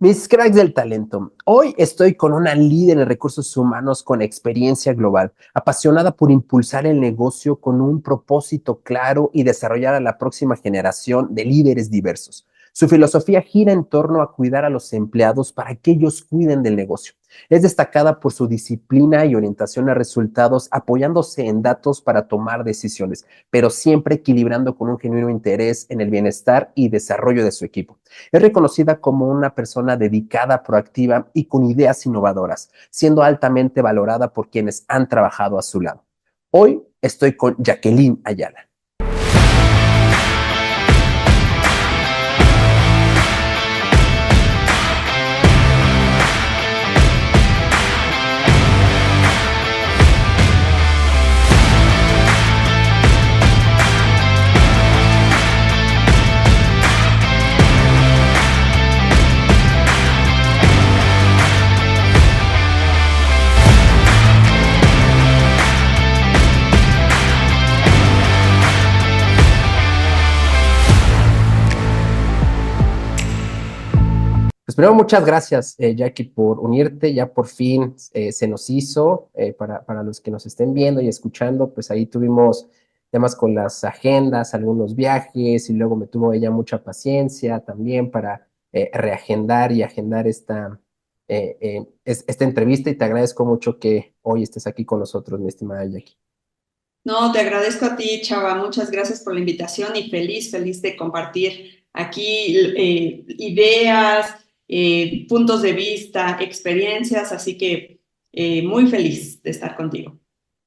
Mis cracks del talento. Hoy estoy con una líder en recursos humanos con experiencia global, apasionada por impulsar el negocio con un propósito claro y desarrollar a la próxima generación de líderes diversos. Su filosofía gira en torno a cuidar a los empleados para que ellos cuiden del negocio. Es destacada por su disciplina y orientación a resultados, apoyándose en datos para tomar decisiones, pero siempre equilibrando con un genuino interés en el bienestar y desarrollo de su equipo. Es reconocida como una persona dedicada, proactiva y con ideas innovadoras, siendo altamente valorada por quienes han trabajado a su lado. Hoy estoy con Jacqueline Ayala. Pues primero, muchas gracias, Jackie, por unirte. Ya por fin se nos hizo. Para los que nos estén viendo y escuchando, pues ahí tuvimos temas con las agendas, algunos viajes, y luego me tuvo ella mucha paciencia también para reagendar y agendar esta entrevista. Y te agradezco mucho que hoy estés aquí con nosotros, mi estimada Jackie. No, te agradezco a ti, Chava. Muchas gracias por la invitación y feliz de compartir aquí ideas, puntos de vista, experiencias. Así que muy feliz de estar contigo.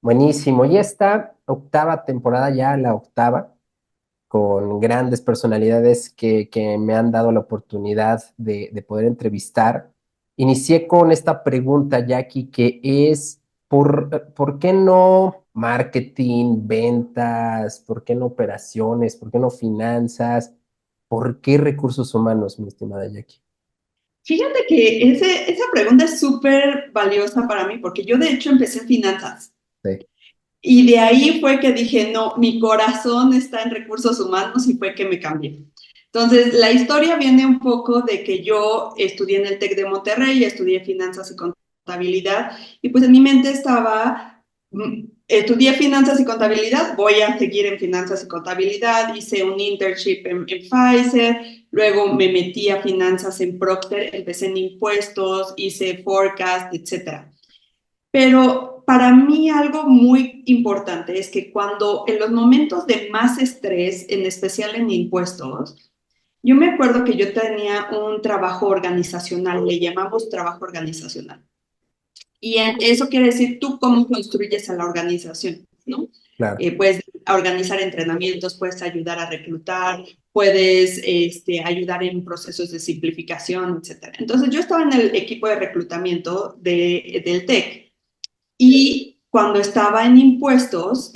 Buenísimo. Y esta octava temporada, ya la octava, con grandes personalidades que me han dado la oportunidad de poder entrevistar. Inicié con esta pregunta, Jackie, que es, ¿por qué no marketing, ventas? ¿Por qué no operaciones? ¿Por qué no finanzas? ¿Por qué recursos humanos, mi estimada Jackie? Fíjate que esa pregunta es súper valiosa para mí porque yo de hecho empecé en finanzas. Sí. Y de ahí fue que dije, no, mi corazón está en recursos humanos y fue que me cambié. Entonces, la historia viene un poco de que yo estudié en el TEC de Monterrey, estudié finanzas y contabilidad, y pues en mi mente estaba, estudié finanzas y contabilidad, voy a seguir en finanzas y contabilidad, hice un internship en Pfizer, luego me metí a finanzas en Procter, empecé en impuestos, hice forecast, etcétera. Pero para mí algo muy importante es que cuando en los momentos de más estrés, en especial en impuestos, yo me acuerdo que yo tenía un trabajo organizacional, le llamamos trabajo organizacional. Y eso quiere decir tú cómo construyes a la organización, ¿no? Claro. Puedes organizar entrenamientos, puedes ayudar a reclutar, puedes ayudar en procesos de simplificación, etcétera. Entonces yo estaba en el equipo de reclutamiento del TEC y cuando estaba en impuestos,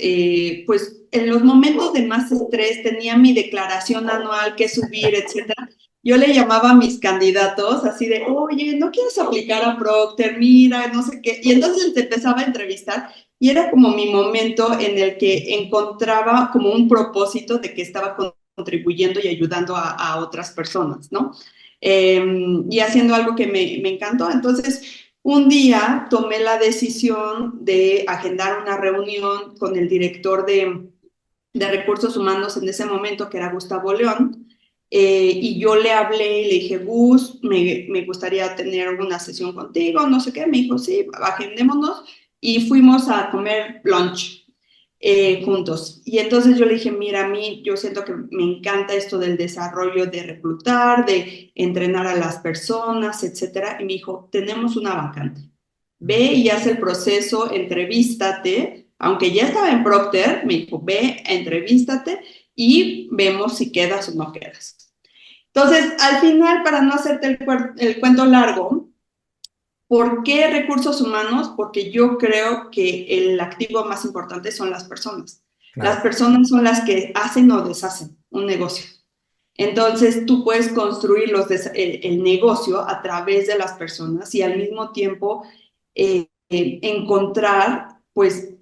pues en los momentos de más estrés tenía mi declaración anual que subir, etcétera. Yo le llamaba a mis candidatos así de, oye, ¿no quieres aplicar a Procter? Mira, no sé qué. Y entonces te empezaba a entrevistar y era como mi momento en el que encontraba como un propósito de que estaba contribuyendo y ayudando a otras personas, ¿no? Y haciendo algo que me encantó. Entonces, un día tomé la decisión de agendar una reunión con el director de recursos humanos en ese momento, que era Gustavo León, y yo le hablé y le dije, Gus, me gustaría tener una sesión contigo, no sé qué. Me dijo, sí, agendémonos, y fuimos a comer lunch juntos. Y entonces yo le dije, mira, a mí yo siento que me encanta esto del desarrollo, de reclutar, de entrenar a las personas, etcétera. Y me dijo, tenemos una vacante. Ve y haz el proceso, entrevístate. Aunque ya estaba en Procter, me dijo, ve, entrevístate y vemos si quedas o no quedas. Entonces, al final, para no hacerte el cuento largo, ¿por qué recursos humanos? Porque yo creo que el activo más importante son las personas. Las Claro. personas son las que hacen o deshacen un negocio. Entonces, tú puedes construir el negocio a través de las personas y al mismo tiempo encontrar, pues,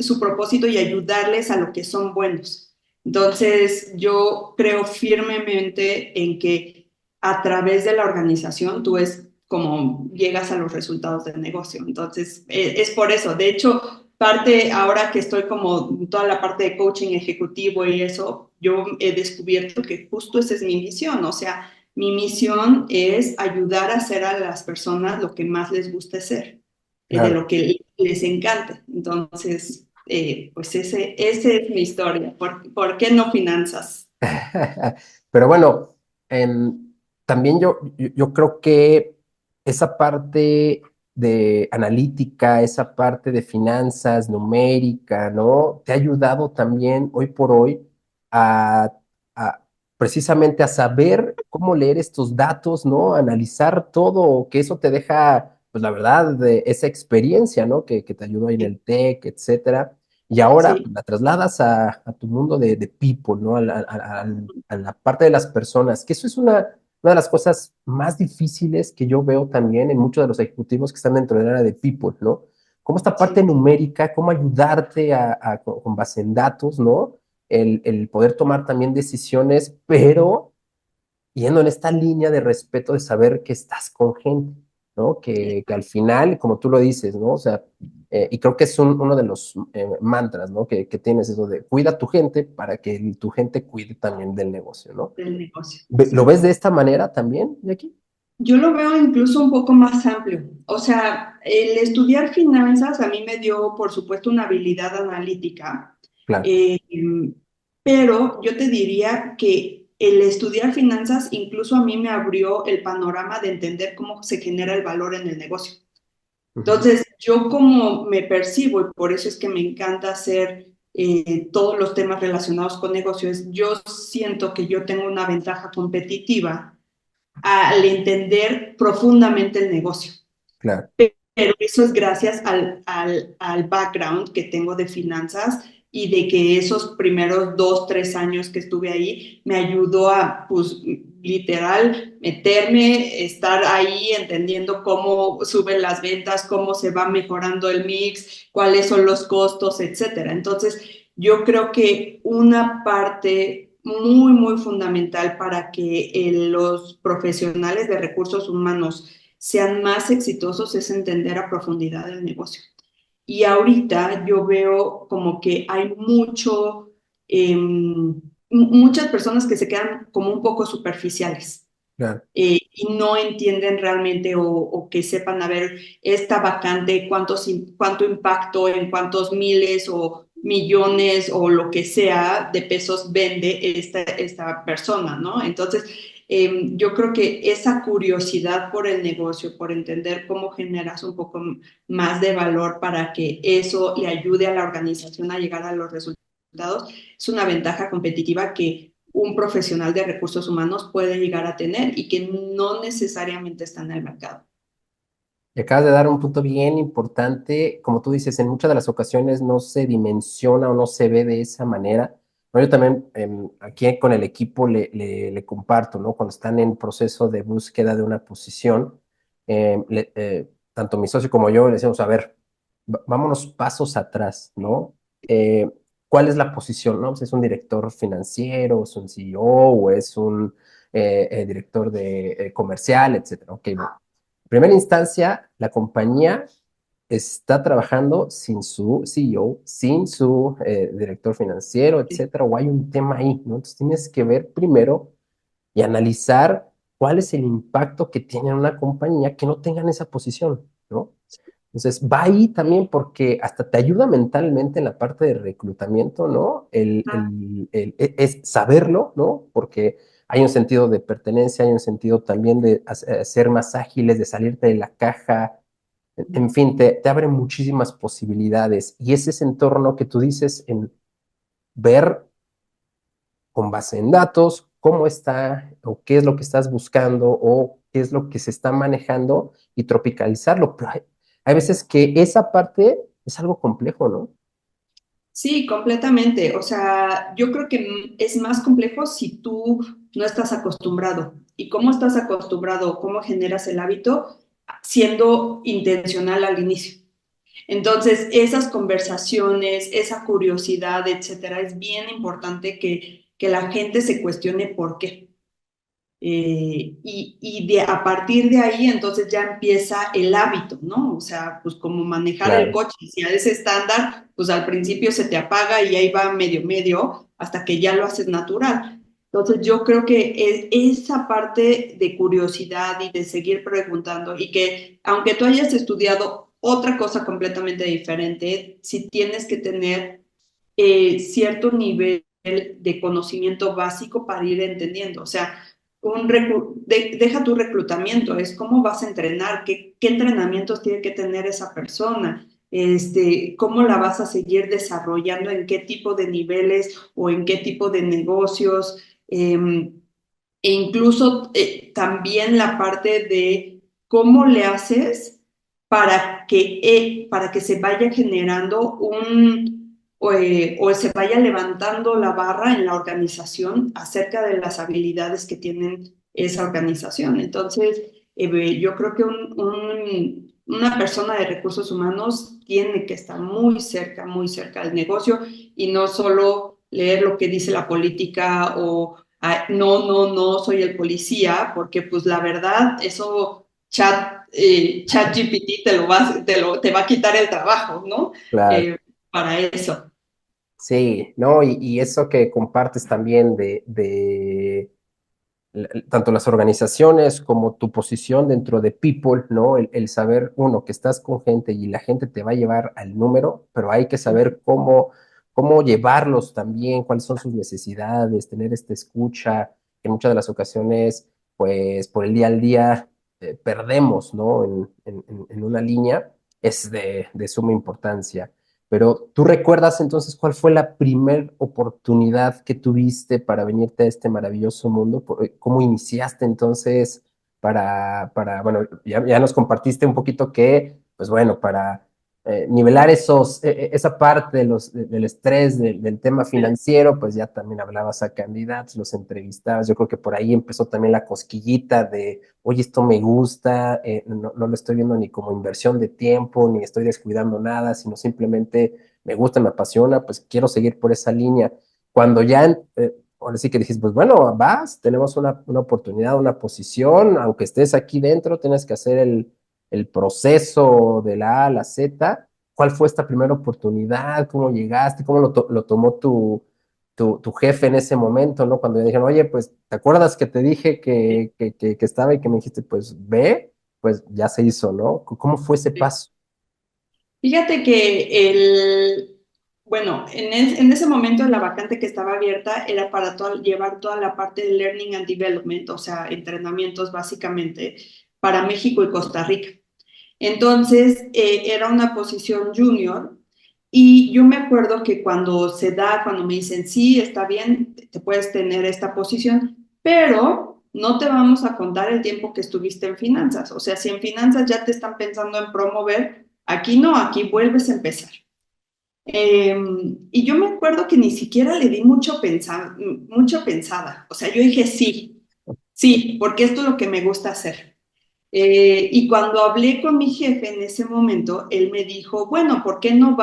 su propósito y ayudarles a lo que son buenos. Entonces, yo creo firmemente en que a través de la organización tú es como llegas a los resultados del negocio. Entonces, es por eso. De hecho, parte ahora que estoy como toda la parte de coaching ejecutivo y eso, yo he descubierto que justo esa es mi misión. O sea, mi misión es ayudar a hacer a las personas lo que más les gusta hacer, de Claro. lo que les encanta. Entonces, pues esa es mi historia. ¿Por qué no finanzas? Pero bueno, también yo creo que esa parte de analítica, esa parte de finanzas, numérica, ¿no? Te ha ayudado también hoy por hoy a, a precisamente a saber cómo leer estos datos, ¿no? Analizar todo, que eso te deja, pues la verdad, de esa experiencia, ¿no? Que te ayudó ahí en Sí, el TEC, etcétera. Y ahora sí, la trasladas a tu mundo de people, ¿no? A la parte de las personas, que eso es una de las cosas más difíciles que yo veo también en muchos de los ejecutivos que están dentro del área de people, ¿no? Cómo esta parte sí. numérica, cómo ayudarte con base en datos, ¿no? El poder tomar también decisiones, pero yendo en esta línea de respeto de saber que estás con gente, ¿no? Que al final, como tú lo dices, ¿no? O sea, y creo que es uno de los mantras, ¿no? Que tienes eso de cuida a tu gente para que tu gente cuide también del negocio, ¿no? Del negocio, ¿Lo ves exacto. de esta manera también, Jackie? Yo lo veo incluso un poco más amplio. O sea, el estudiar finanzas a mí me dio, por supuesto, una habilidad analítica, Claro, eh, pero yo te diría que el estudiar finanzas incluso a mí me abrió el panorama de entender cómo se genera el valor en el negocio. ujú, Entonces, yo como me percibo, y por eso es que me encanta hacer todos los temas relacionados con negocios, yo siento que yo tengo una ventaja competitiva al entender profundamente el negocio. claro, Pero eso es gracias al background que tengo de finanzas y de que esos primeros 2, 3 años que estuve ahí me ayudó a, pues, literal, meterme, estar ahí entendiendo cómo suben las ventas, cómo se va mejorando el mix, cuáles son los costos, etcétera. Entonces, yo creo que una parte muy, muy fundamental para que los profesionales de recursos humanos sean más exitosos es entender a profundidad el negocio. Y ahorita yo veo como que hay muchas personas que se quedan como un poco superficiales claro. y no entienden realmente o que sepan, a ver, esta vacante, cuánto impacto en cuántos miles o millones o lo que sea de pesos vende esta persona, ¿no? Entonces, yo creo que esa curiosidad por el negocio, por entender cómo generas un poco más de valor para que eso le ayude a la organización a llegar a los resultados, es una ventaja competitiva que un profesional de recursos humanos puede llegar a tener y que no necesariamente está en el mercado. Y acabas de dar un punto bien importante. Como tú dices, en muchas de las ocasiones no se dimensiona o no se ve de esa manera. ¿No? Yo también aquí con el equipo le comparto, ¿no? Cuando están en proceso de búsqueda de una posición, tanto mi socio como yo le decimos, a ver, vámonos pasos atrás, ¿no? Eh, ¿Cuál es la posición, no? Pues, ¿es un director financiero, es un CEO o es un director de comercial, etcétera? Ok, bueno, en primera instancia, la compañía está trabajando sin su CEO, sin su director financiero, etcétera, o hay un tema ahí, ¿no? Entonces tienes que ver primero y analizar cuál es el impacto que tiene en una compañía que no tengan esa posición, ¿no? Entonces, va ahí también porque hasta te ayuda mentalmente en la parte de reclutamiento, ¿no? Es saberlo, ¿no? Porque hay un sentido de pertenencia, hay un sentido también de ser más ágiles, de salirte de la caja. En fin, te abre muchísimas posibilidades. Y es ese entorno que tú dices en ver con base en datos cómo está o qué es lo que estás buscando o qué es lo que se está manejando y tropicalizarlo. Pero hay veces que esa parte es algo complejo, ¿no? Sí, completamente. O sea, yo creo que es más complejo si tú no estás acostumbrado. ¿Y cómo estás acostumbrado? ¿Cómo generas el hábito? Siendo intencional al inicio. Entonces, esas conversaciones, esa curiosidad, etcétera, es bien importante que la gente se cuestione por qué. A partir de ahí entonces ya empieza el hábito, ¿no? O sea, pues como manejar el Claro, coche, si a ese estándar, pues al principio se te apaga y ahí va medio medio hasta que ya lo haces natural. Entonces yo creo que esa parte de curiosidad y de seguir preguntando y que aunque tú hayas estudiado otra cosa completamente diferente, si tienes que tener cierto nivel de conocimiento básico para ir entendiendo. O sea, deja tu reclutamiento, es cómo vas a entrenar, qué entrenamientos tiene que tener esa persona, cómo la vas a seguir desarrollando, en qué tipo de niveles o en qué tipo de negocios, e incluso también la parte de cómo le haces para que se vaya generando o se vaya levantando la barra en la organización acerca de las habilidades que tienen esa organización. Entonces, yo creo que una persona de recursos humanos tiene que estar muy cerca del negocio y no solo leer lo que dice la política o no, no, no soy el policía, porque pues la verdad, eso chat GPT te va a quitar el trabajo, ¿no? claro. Para eso. Sí, ¿no? Y eso que compartes también tanto las organizaciones como tu posición dentro de People, ¿no? El saber, uno, que estás con gente y la gente te va a llevar al número, pero hay que saber cómo llevarlos también, cuáles son sus necesidades, tener esta escucha, que en muchas de las ocasiones, pues por el día al día perdemos, ¿no? En una línea, es de suma importancia. Pero ¿tú recuerdas entonces cuál fue la primera oportunidad que tuviste para venirte a este maravilloso mundo? ¿Cómo iniciaste entonces bueno, ya nos compartiste un poquito que, pues bueno, para nivelar esa parte del estrés del tema financiero, pues ya también hablabas a candidatos, los entrevistabas. Yo creo que por ahí empezó también la cosquillita de, oye, esto me gusta, no lo estoy viendo ni como inversión de tiempo, ni estoy descuidando nada, sino simplemente me gusta, me apasiona, pues quiero seguir por esa línea. Cuando ya, ahora sí que dijiste, pues bueno, vas, tenemos una oportunidad, una posición, aunque estés aquí dentro, tienes que hacer el proceso de la A a la Z. ¿Cuál fue esta primera oportunidad? ¿Cómo llegaste? ¿Cómo lo tomó tu jefe en ese momento, ¿no? Cuando le dijeron, oye, pues, ¿te acuerdas que te dije que estaba y que me dijiste, pues, ve? Pues ya se hizo, ¿no? ¿Cómo fue ese paso? Fíjate que bueno, en ese momento la vacante que estaba abierta era para llevar toda la parte de Learning and Development, o sea, entrenamientos básicamente para México y Costa Rica. Entonces, era una posición junior y yo me acuerdo que cuando me dicen, sí, está bien, te puedes tener esta posición, pero no te vamos a contar el tiempo que estuviste en finanzas. O sea, si en finanzas ya te están pensando en promover, aquí no, aquí vuelves a empezar. Y yo me acuerdo que ni siquiera le di mucho pensada. O sea, yo dije sí, sí, porque esto es lo que me gusta hacer. Y cuando hablé con mi jefe en ese momento, él me dijo, bueno, ¿por qué no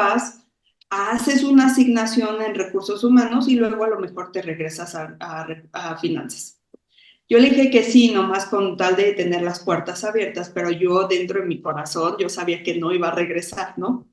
haces una asignación en recursos humanos y luego a lo mejor te regresas a finanzas? Yo le dije que sí, nomás con tal de tener las puertas abiertas, pero yo dentro de mi corazón, yo sabía que no iba a regresar, ¿no?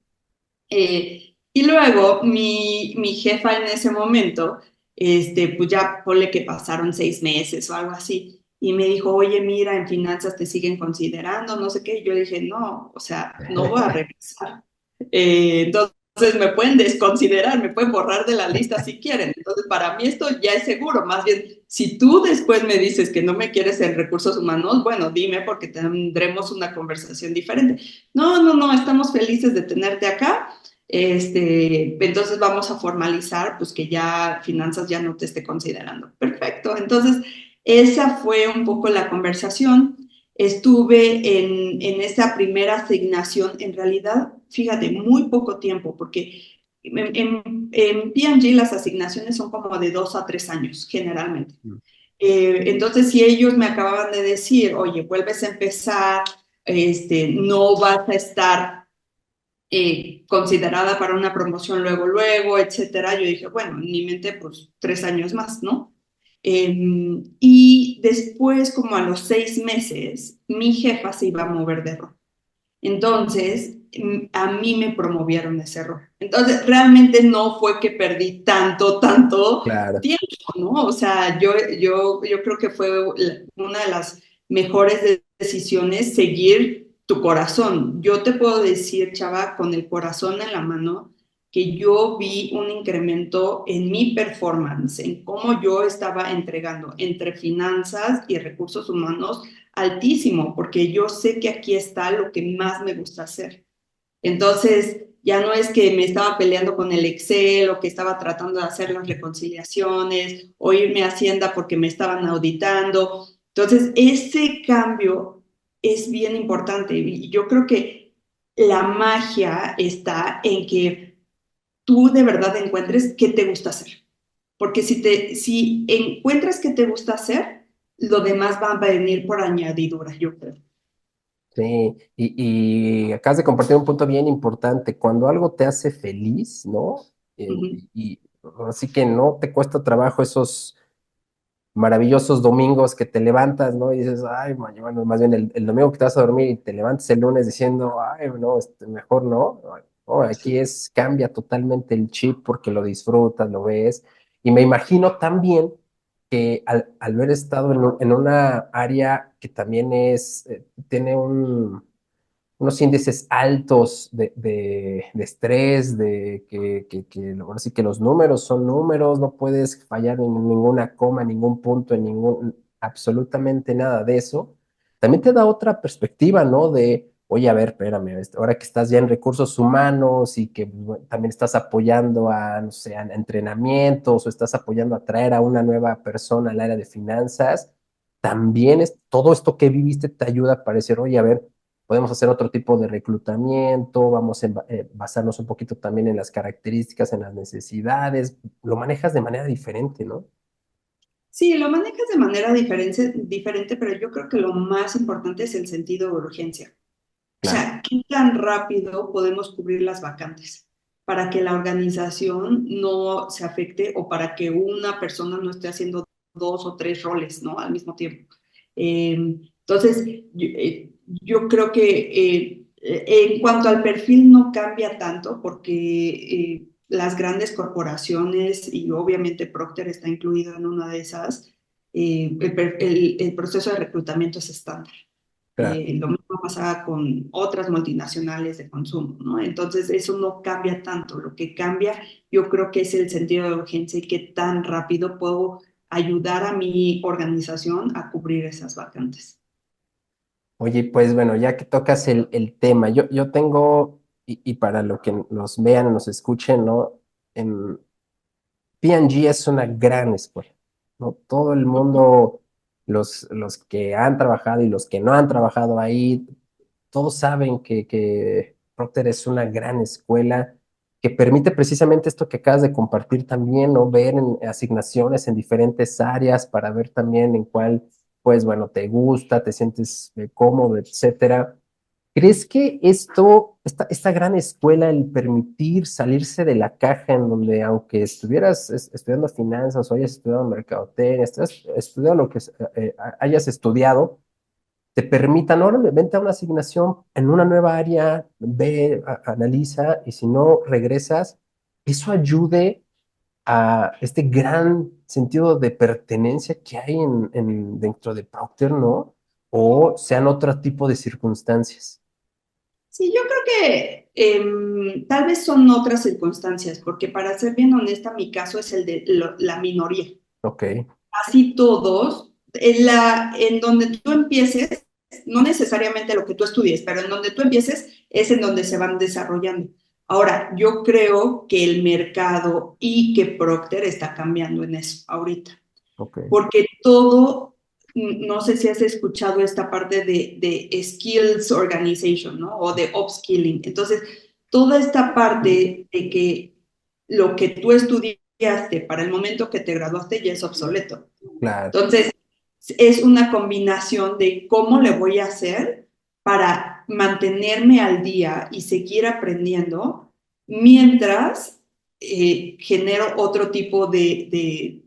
Y luego mi jefa en ese momento, pues ya ponle que pasaron 6 meses o algo así, y me dijo, oye, mira, en finanzas te siguen considerando, no sé qué. Y yo dije, no, o sea, no voy a regresar. Entonces me pueden desconsiderar, me pueden borrar de la lista si quieren. Entonces, para mí esto ya es seguro. Más bien, si tú después me dices que no me quieres en recursos humanos, bueno, dime porque tendremos una conversación diferente. No, no, no, estamos felices de tenerte acá. Entonces vamos a formalizar, pues que ya finanzas ya no te esté considerando. Perfecto. Entonces, esa fue un poco la conversación. Estuve en esa primera asignación, en realidad, fíjate, muy poco tiempo, porque en P&G las asignaciones son como de 2 a 3 años, generalmente. Entonces, si ellos me acababan de decir, oye, vuelves a empezar, no vas a estar considerada para una promoción luego, luego, etcétera, yo dije, bueno, en mi mente, pues 3 años más, ¿no? Y después, como a los 6 meses, mi jefa se iba a mover de rol. Entonces, a mí me promovieron ese rol. Entonces, realmente no fue que perdí tanto Claro. tiempo, ¿no? O sea, yo creo que fue una de las mejores decisiones seguir tu corazón. Yo te puedo decir, chava, con el corazón en la mano, que yo vi un incremento en mi performance, en cómo yo estaba entregando entre finanzas y recursos humanos altísimo, porque yo sé que aquí está lo que más me gusta hacer. Entonces, ya no es que me estaba peleando con el Excel o que estaba tratando de hacer las reconciliaciones o irme a Hacienda porque me estaban auditando. Entonces, ese cambio es bien importante y yo creo que la magia está en que tú de verdad encuentres qué te gusta hacer. Porque si encuentras qué te gusta hacer, lo demás va a venir por añadidura, yo creo. Sí, y acabas de compartir un punto bien importante. Cuando algo te hace feliz, ¿no? Ujú. Y así que no te cuesta trabajo esos maravillosos domingos que te levantas, ¿no? Y dices, ay, bueno, más bien el domingo que te vas a dormir y te levantas el lunes diciendo, ay, no, mejor no. No, aquí cambia totalmente el chip porque lo disfrutas, lo ves. Y me imagino también que al haber estado en una área que también tiene unos índices altos de estrés, ahora sí que los números son números, no puedes fallar en ninguna coma, en ningún punto, absolutamente nada de eso. También te da otra perspectiva, ¿no? Oye, a ver, espérame, ahora que estás ya en recursos humanos y que bueno, también estás apoyando no sé, a entrenamientos o estás apoyando a traer a una nueva persona al área de finanzas, también todo esto que viviste te ayuda a decir, oye, a ver, podemos hacer otro tipo de reclutamiento, vamos a basarnos un poquito también en las características, en las necesidades, lo manejas de manera diferente, ¿no? Sí, lo manejas de manera diferente, pero yo creo que lo más importante es el sentido de urgencia. O Claro, sea, ¿qué tan rápido podemos cubrir las vacantes para que la organización no se afecte o para que una persona no esté haciendo 2 o 3 roles, ¿no? Al mismo tiempo. Entonces, yo creo que en cuanto al perfil no cambia tanto porque las grandes corporaciones y obviamente Procter está incluido en una de esas, el proceso de reclutamiento es estándar. claro. Lo mismo pasaba con otras multinacionales de consumo, ¿no? Entonces, eso no cambia tanto. Lo que cambia, yo creo que es el sentido de urgencia y qué tan rápido puedo ayudar a mi organización a cubrir esas vacantes. Oye, pues bueno, ya que tocas el tema, yo tengo, y para lo que nos vean o nos escuchen, ¿no? En, P&G es una gran escuela, ¿no? Todo el mundo, los que han trabajado y los que no han trabajado ahí, todos saben que Procter es una gran escuela que permite precisamente esto que acabas de compartir también, ¿no? Ver asignaciones en diferentes áreas para ver también en cuál, pues bueno, te gusta, te sientes cómodo, etcétera. ¿Crees que esta gran escuela, el permitir salirse de la caja en donde aunque estuvieras estudiando finanzas o hayas estudiado mercadotecnia, hayas estudiado lo que hayas estudiado, te permita, no, vente a una asignación en una nueva área, ve, analiza y si no regresas, eso ayude a este gran sentido de pertenencia que hay dentro de Procter, ¿no? O sean otro tipo de circunstancias. Sí, yo creo que tal vez son otras circunstancias, porque para ser bien honesta, mi caso es el de la minoría. Ok, Así todos, en donde tú empieces, no necesariamente lo que tú estudies, pero en donde tú empieces es en donde se van desarrollando. Ahora, yo creo que el mercado y que Procter está cambiando en eso ahorita, ok, porque todo, no sé si has escuchado esta parte de skills organization, ¿no? O de upskilling. Entonces, toda esta parte de que lo que tú estudiaste para el momento que te graduaste ya es obsoleto. claro. Entonces, es una combinación de cómo le voy a hacer para mantenerme al día y seguir aprendiendo mientras genero otro tipo de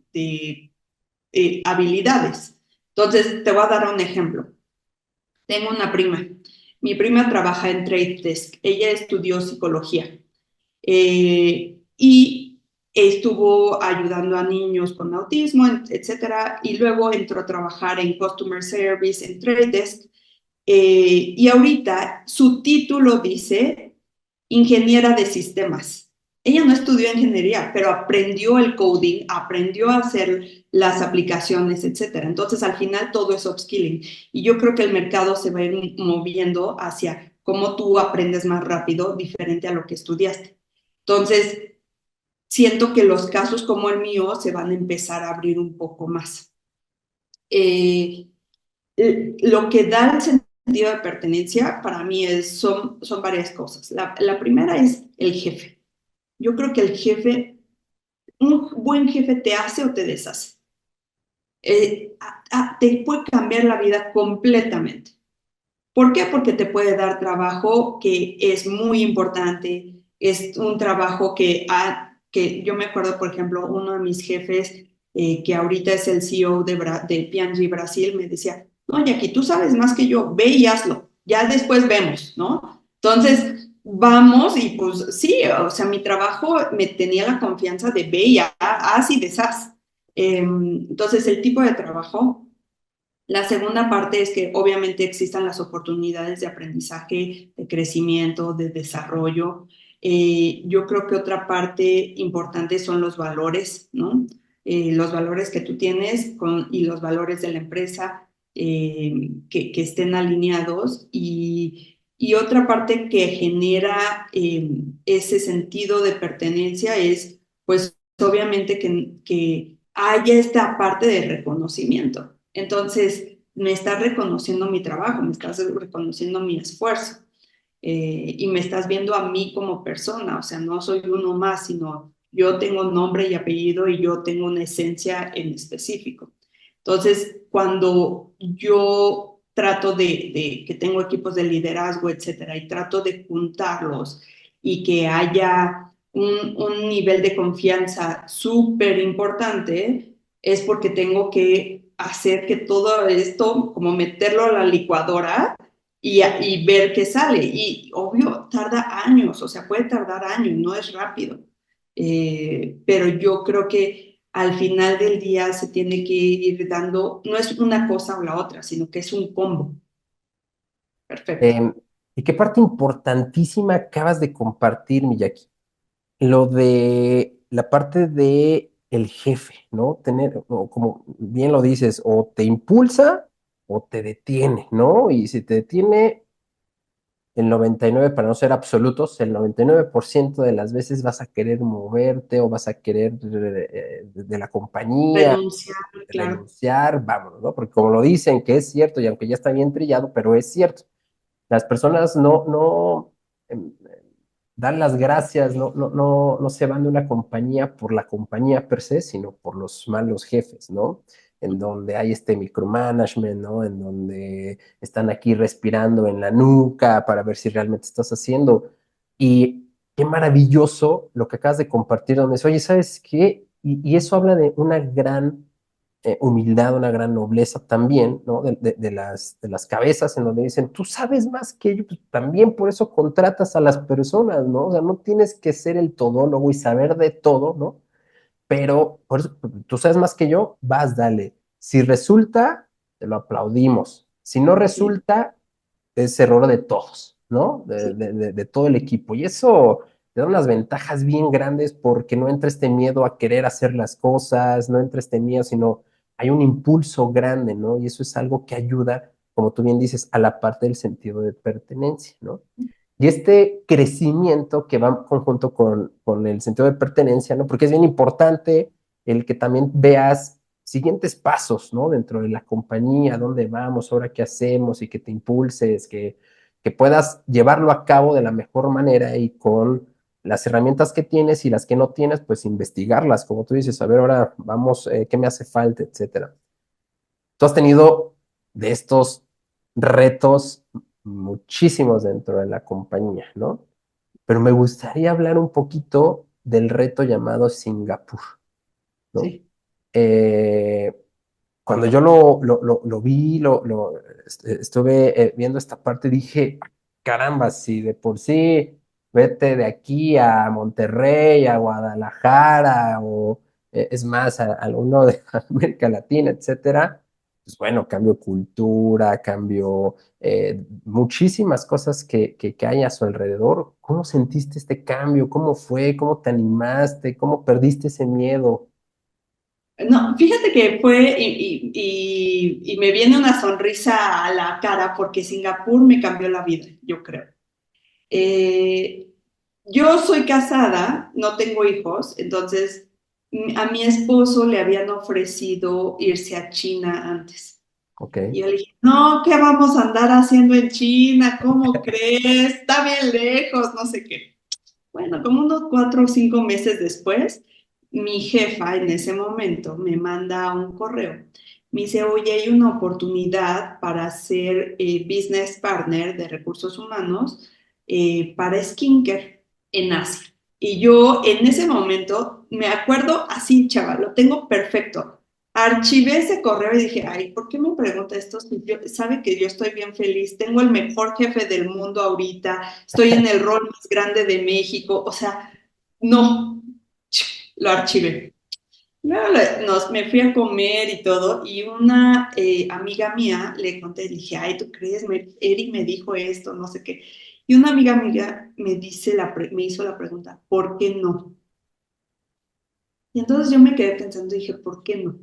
habilidades. Entonces, te voy a dar un ejemplo. Tengo una prima. Mi prima trabaja en Trade Desk. Ella estudió psicología y estuvo ayudando a niños con autismo, etcétera, y luego entró a trabajar en Customer Service, en Trade Desk, y ahorita su título dice ingeniera de sistemas. Ella no estudió ingeniería, pero aprendió el coding, aprendió a hacer las aplicaciones, etcétera. Entonces, al final, todo es upskilling. Y yo creo que el mercado se va a ir moviendo hacia cómo tú aprendes más rápido, diferente a lo que estudiaste. Entonces, siento que los casos como el mío se van a empezar a abrir un poco más. Eh, lo que da el sentido de pertenencia para mí son varias cosas. La primera es el jefe. Yo creo que el jefe, un buen jefe te hace o te deshace. Te puede cambiar la vida completamente. ¿Por qué? Porque te puede dar trabajo que es muy importante, es un trabajo que yo me acuerdo, por ejemplo, uno de mis jefes, que ahorita es el CEO de P&G Brasil, me decía, no, Jackie, tú sabes más que yo, ve y hazlo, ya después vemos, ¿no? Entonces, vamos y pues sí, o sea, mi trabajo me tenía la confianza de ve y haz y deshaz. Entonces, el tipo de trabajo. La segunda parte es que obviamente existan las oportunidades de aprendizaje, de crecimiento, de desarrollo. Yo creo que otra parte importante son los valores, ¿no? Los valores que tú tienes y los valores de la empresa, que estén alineados. Y otra parte que genera ese sentido de pertenencia es, pues, obviamente que haya esta parte de reconocimiento. Entonces, me estás reconociendo mi trabajo, me estás reconociendo mi esfuerzo, y me estás viendo a mí como persona, o sea, no soy uno más, sino yo tengo nombre y apellido y yo tengo una esencia en específico. Entonces, cuando yo trato de que tengo equipos de liderazgo, etcétera, y trato de juntarlos y que haya un nivel de confianza súper importante, es porque tengo que hacer que todo esto, como meterlo a la licuadora y ver qué sale. Y obvio, tarda años, o sea, puede tardar años, no es rápido. Pero yo creo que al final del día se tiene que ir dando, no es una cosa o la otra, sino que es un combo. Perfecto. Em, ¿Y qué parte importantísima acabas de compartir, Miyaki? Lo de la parte de el jefe, ¿no? Tener, o como bien lo dices, o te impulsa o te detiene, ¿no? Y si te detiene, el 99, para no ser absolutos, el 99% de las veces vas a querer moverte o vas a querer de la compañía, Renunciar, claro. renunciar, vámonos, ¿no? Porque como lo dicen, que es cierto, y aunque ya está bien trillado, pero es cierto, las personas no dan las gracias, no se van de una compañía por la compañía per se, sino por los malos jefes, ¿no? En donde hay este micromanagement, ¿no? En donde están aquí respirando en la nuca para ver si realmente estás haciendo. Y qué maravilloso lo que acabas de compartir, donde es, oye, ¿sabes qué? Y eso habla de una gran humildad, una gran nobleza también, ¿no? De las cabezas en donde dicen, tú sabes más que yo, pues también por eso contratas a las personas, ¿no? O sea, no tienes que ser el todólogo y saber de todo, ¿no? Pero por eso, tú sabes más que yo, vas, dale. Si resulta, te lo aplaudimos. Si no Sí, resulta, es error de todos, ¿no? sí, De todo el equipo. Y eso te da unas ventajas bien grandes porque no entra este miedo a querer hacer las cosas, no entra este miedo, sino hay un impulso grande, ¿no? Y eso es algo que ayuda, como tú bien dices, a la parte del sentido de pertenencia, ¿no? Y este crecimiento que va conjunto con el sentido de pertenencia, ¿no? Porque es bien importante el que también veas siguientes pasos, ¿no? Dentro de la compañía, dónde vamos, ahora qué hacemos y que te impulses, que puedas llevarlo a cabo de la mejor manera y con las herramientas que tienes y las que no tienes, pues investigarlas, como tú dices, a ver, ahora vamos, qué me hace falta, etcétera. Tú has tenido de estos retos muchísimos dentro de la compañía, ¿no? Pero me gustaría hablar un poquito del reto llamado Singapur, ¿no? sí. Eh, cuando yo lo vi, estuve viendo esta parte, dije, caramba, si de por sí vete de aquí a Monterrey, a Guadalajara, o es más, a uno de América Latina, etcétera, pues bueno, cambio cultura, cambio muchísimas cosas que hay a su alrededor. ¿Cómo sentiste este cambio? ¿Cómo fue? ¿Cómo te animaste? ¿Cómo perdiste ese miedo? No, fíjate que fue y me viene una sonrisa a la cara porque Singapur me cambió la vida, yo creo. Eh, yo soy casada, no tengo hijos, entonces a mi esposo le habían ofrecido irse a China antes. Ok. Y yo le dije, no, ¿qué vamos a andar haciendo en China? ¿Cómo crees? Está bien lejos, no sé qué. Bueno, como unos 4 o 5 meses después, mi jefa en ese momento me manda un correo. Me dice, oye, hay una oportunidad para ser business partner de recursos humanos para skincare en Asia. Y yo en ese momento me acuerdo así, chaval, lo tengo perfecto. Archivé ese correo y dije, ay, ¿por qué me pregunta esto? Si sabe que yo estoy bien feliz, tengo el mejor jefe del mundo ahorita, estoy en el rol más grande de México, o sea, no, lo archivé. Luego me fui a comer y todo, y una amiga mía le conté, le dije, ay, ¿tú crees? Eric me dijo esto, no sé qué. Y una amiga me dice, me hizo la pregunta, ¿por qué no? Y entonces yo me quedé pensando y dije, ¿por qué no?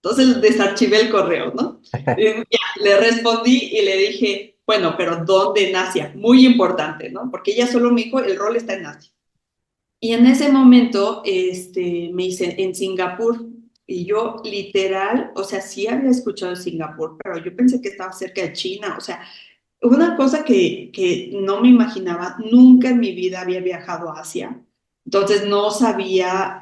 Entonces desarchivé el correo, ¿no? Y ya, le respondí y le dije, bueno, pero ¿dónde en Asia? Muy importante, ¿no? Porque ella solo me dijo, el rol está en Asia. Y en ese momento me hice en Singapur. Y yo literal, o sea, sí había escuchado de Singapur, pero yo pensé que estaba cerca de China. O sea, una cosa que no me imaginaba, nunca en mi vida había viajado a Asia. Entonces no sabía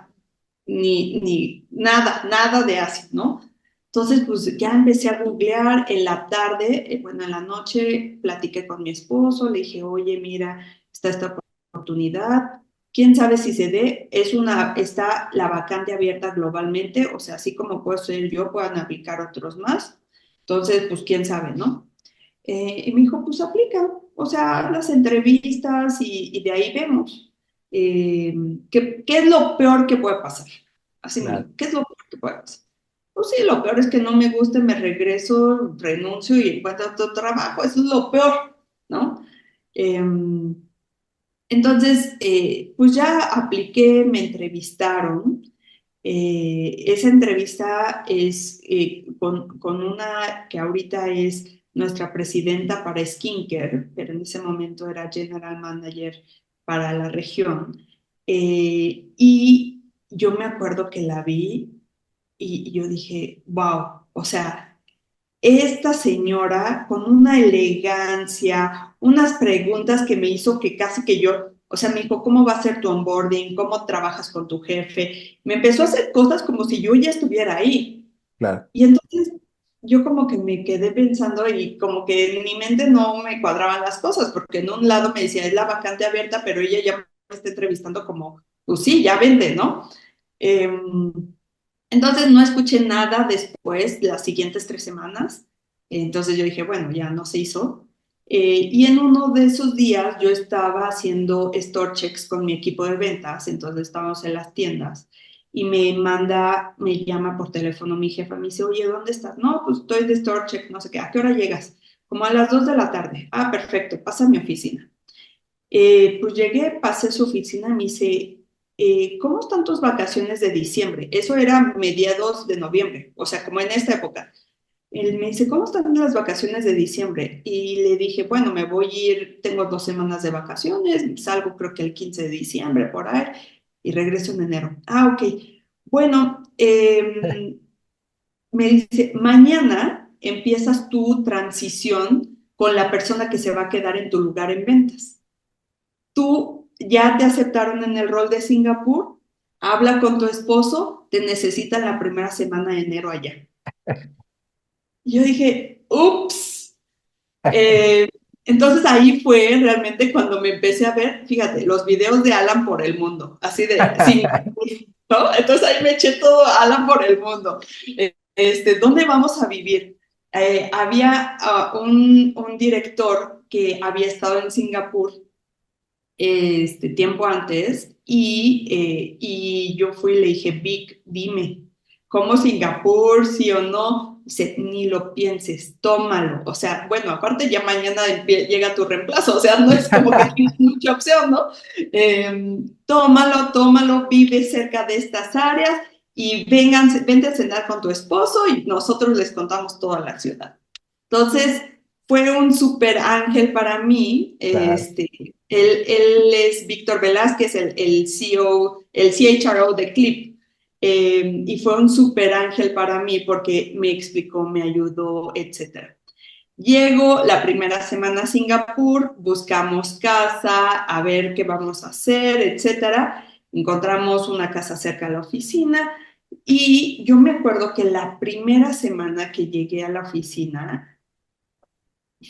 ni nada, nada de Asia, ¿no? Entonces, pues ya empecé a googlear en la tarde, bueno, en la noche platiqué con mi esposo, le dije, oye, mira, está esta oportunidad, quién sabe si se dé, está la vacante abierta globalmente, o sea, así como puedo ser yo, puedan aplicar otros más, entonces, pues quién sabe, ¿no? Y me dijo, pues aplica, o sea, haz las entrevistas y de ahí vemos. ¿Qué es lo peor que puede pasar? Así me dijo, Claro. ¿qué es lo peor que puede pasar? Pues sí, lo peor es que no me guste, me regreso, renuncio y encuentro otro trabajo, eso es lo peor, ¿no? Eh, entonces, pues ya apliqué, me entrevistaron. Esa entrevista es con una que ahorita es nuestra presidenta para Skincare, pero en ese momento era General Manager para la región. Y yo me acuerdo que la vi y yo dije, wow, o sea, esta señora con una elegancia, unas preguntas que me hizo que casi que yo, o sea, me dijo, ¿cómo va a ser tu onboarding? ¿Cómo trabajas con tu jefe? Me empezó a hacer cosas como si yo ya estuviera ahí. Claro. Y entonces yo como que me quedé pensando y como que en mi mente no me cuadraban las cosas, porque en un lado me decía, es la vacante abierta, pero ella ya me está entrevistando como, pues sí, ya vende, ¿no? Eh, entonces no escuché nada después, las siguientes 3 semanas. Entonces yo dije, bueno, ya no se hizo. Y en uno de esos días yo estaba haciendo store checks con mi equipo de ventas, entonces estábamos en las tiendas y me llama por teléfono mi jefa, me dice, oye, ¿dónde estás? No, pues estoy de store check, no sé qué, ¿a qué hora llegas? Como a las 2 de la tarde. Ah, perfecto, pasa a mi oficina. Pues llegué, pasé a su oficina y me dice, ¿cómo están tus vacaciones de diciembre? Eso era mediados de noviembre, o sea, como en esta época. Él me dice, ¿cómo están las vacaciones de diciembre? Y le dije, bueno, me voy a ir, tengo 2 semanas de vacaciones, salgo creo que el 15 de diciembre por ahí y regreso en enero. Ah, ok. Bueno, me dice, mañana empiezas tu transición con la persona que se va a quedar en tu lugar en ventas. Tú ya te aceptaron en el rol de Singapur, habla con tu esposo, te necesitan la primera semana de enero allá. Y yo dije, ups. Eh, entonces ahí fue realmente cuando me empecé a ver, fíjate, los videos de Alan por el mundo, así de Singapur, ¿no? Entonces ahí me eché todo Alan por el mundo. ¿Dónde vamos a vivir? Había un director que había estado en Singapur tiempo antes y yo fui y le dije, Vic, dime, ¿cómo Singapur, sí o no? Dice, ni lo pienses, tómalo. O sea, bueno, aparte ya mañana llega tu reemplazo, o sea, no es como que tienes mucha opción, ¿no? Tómalo, vive cerca de estas áreas y vente a cenar con tu esposo y nosotros les contamos toda la ciudad. Entonces, fue un súper ángel para mí. Claro. Él es Víctor Velázquez, el CEO, el CHRO de Clip. Y fue un súper ángel para mí porque me explicó, me ayudó, etcétera. Llego la primera semana a Singapur, buscamos casa, a ver qué vamos a hacer, etcétera. Encontramos una casa cerca de la oficina y yo me acuerdo que la primera semana que llegué a la oficina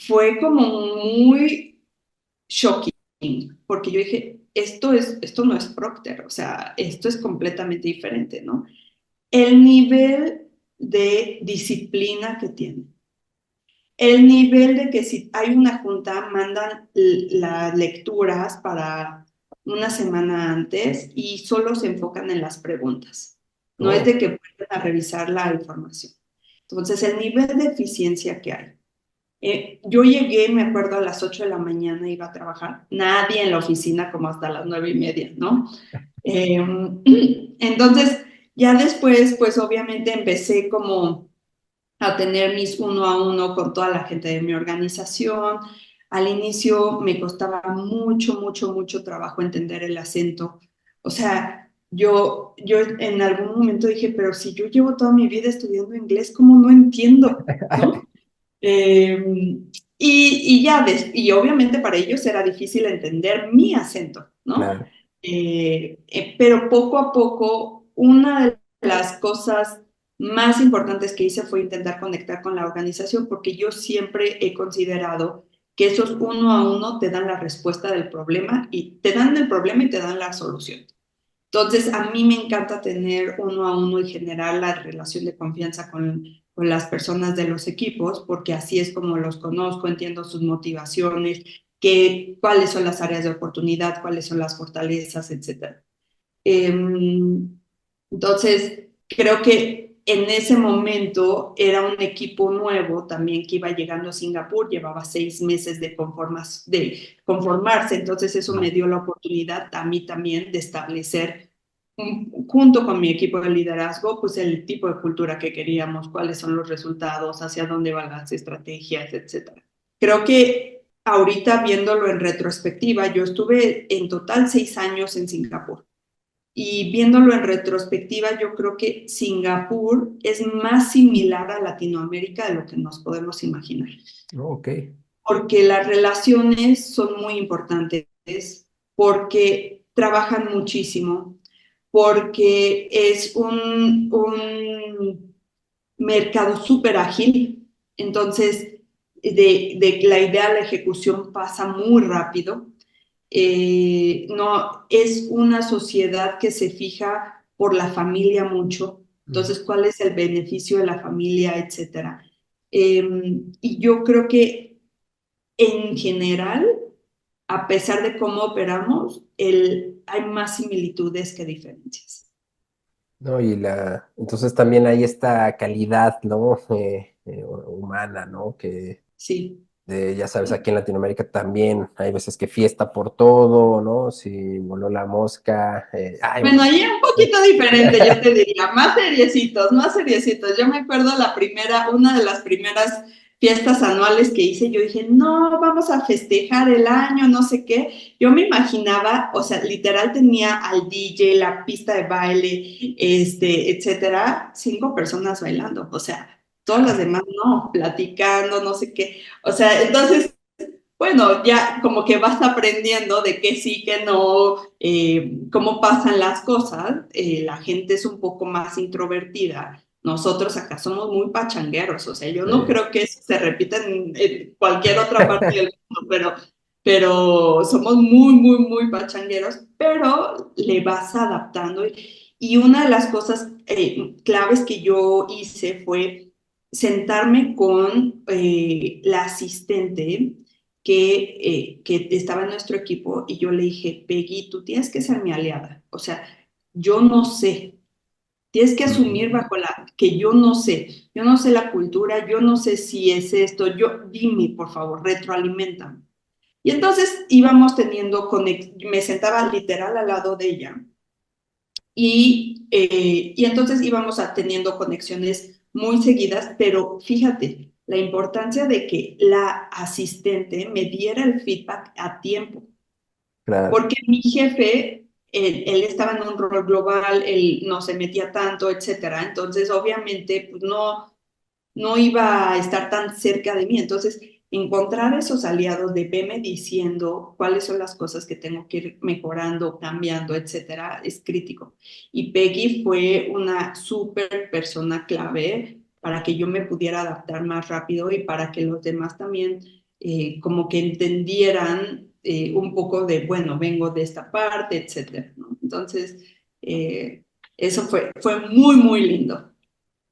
fue como muy shocking, porque yo dije, esto no es Procter, o sea, esto es completamente diferente, ¿no? El nivel de disciplina que tiene, el nivel de que si hay una junta, mandan las lecturas para una semana antes y solo se enfocan en las preguntas. No es Oh, de que vayan a revisar la información. Entonces, el nivel de eficiencia que hay. Yo llegué, me acuerdo, a las 8 de la mañana, iba a trabajar, nadie en la oficina como hasta las 9:30, ¿no? Eh, entonces, ya después, pues obviamente empecé como a tener mis uno a uno con toda la gente de mi organización. Al inicio me costaba mucho trabajo entender el acento. O sea, yo en algún momento dije, pero si yo llevo toda mi vida estudiando inglés, ¿cómo no entiendo? ¿No? Eh, y obviamente para ellos era difícil entender mi acento, ¿no? claro. Pero poco a poco, una de las cosas más importantes que hice fue intentar conectar con la organización, porque yo siempre he considerado que esos uno a uno te dan la respuesta del problema y te dan el problema y te dan la solución. Entonces, a mí me encanta tener uno a uno y generar la relación de confianza con las personas de los equipos, porque así es como los conozco, entiendo sus motivaciones, cuáles son las áreas de oportunidad, cuáles son las fortalezas, etcétera. Entonces, creo que en ese momento era un equipo nuevo también que iba llegando a Singapur, llevaba 6 meses de conformarse, entonces eso me dio la oportunidad a mí también de establecer, junto con mi equipo de liderazgo, pues el tipo de cultura que queríamos, cuáles son los resultados, hacia dónde van las estrategias, etcétera. Creo que ahorita viéndolo en retrospectiva, yo estuve en total 6 años en Singapur. Y viéndolo en retrospectiva, yo creo que Singapur es más similar a Latinoamérica de lo que nos podemos imaginar, Oh, ok. porque las relaciones son muy importantes, porque trabajan muchísimo, porque es un mercado súper ágil, entonces de la idea a la ejecución pasa muy rápido. No, es una sociedad que se fija por la familia mucho, Mm. entonces, ¿cuál es el beneficio de la familia, etcétera? Y yo creo que en general, a pesar de cómo operamos, hay más similitudes que diferencias. No, entonces también hay esta calidad, ¿no? Humana, ¿no? Sí. Ya sabes, aquí en Latinoamérica también hay veces que fiesta por todo, ¿no? Si voló la mosca, ay, Bueno, ahí es un poquito diferente, yo te diría, más seriecitos, más seriecitos. Yo me acuerdo una de las primeras fiestas anuales que hice, yo dije, no, vamos a festejar el año, no sé qué. Yo me imaginaba, o sea, literal tenía al DJ, la pista de baile, etcétera, 5 personas bailando, o sea, todas las demás no, platicando, no sé qué. O sea, entonces bueno, ya como que vas aprendiendo de que sí, que no, cómo pasan las cosas. La gente es un poco más introvertida. Nosotros acá somos muy pachangueros, o sea, yo no sí. creo que eso se repita en cualquier otra parte del mundo, pero somos muy pachangueros, pero le vas adaptando Y una de las cosas claves que yo hice fue sentarme con la asistente que estaba en nuestro equipo y yo le dije, Peggy, tú tienes que ser mi aliada. O sea, yo no sé, tienes que asumir Mm. bajo la que yo no sé la cultura, yo no sé si es esto, yo dime, por favor, retroalimentame. Y entonces íbamos teniendo, me sentaba literal al lado de ella y entonces íbamos teniendo conexiones muy seguidas, pero fíjate, la importancia de que la asistente me diera el feedback a tiempo, Claro. porque mi jefe, él estaba en un rol global, él no se metía tanto, etcétera, entonces obviamente pues no iba a estar tan cerca de mí. Entonces, encontrar esos aliados de verme diciendo cuáles son las cosas que tengo que ir mejorando, cambiando, etcétera, es crítico. Y Peggy fue una súper persona clave para que yo me pudiera adaptar más rápido y para que los demás también como que entendieran un poco de, bueno, vengo de esta parte, etcétera, ¿no? Entonces, eso fue muy, muy lindo.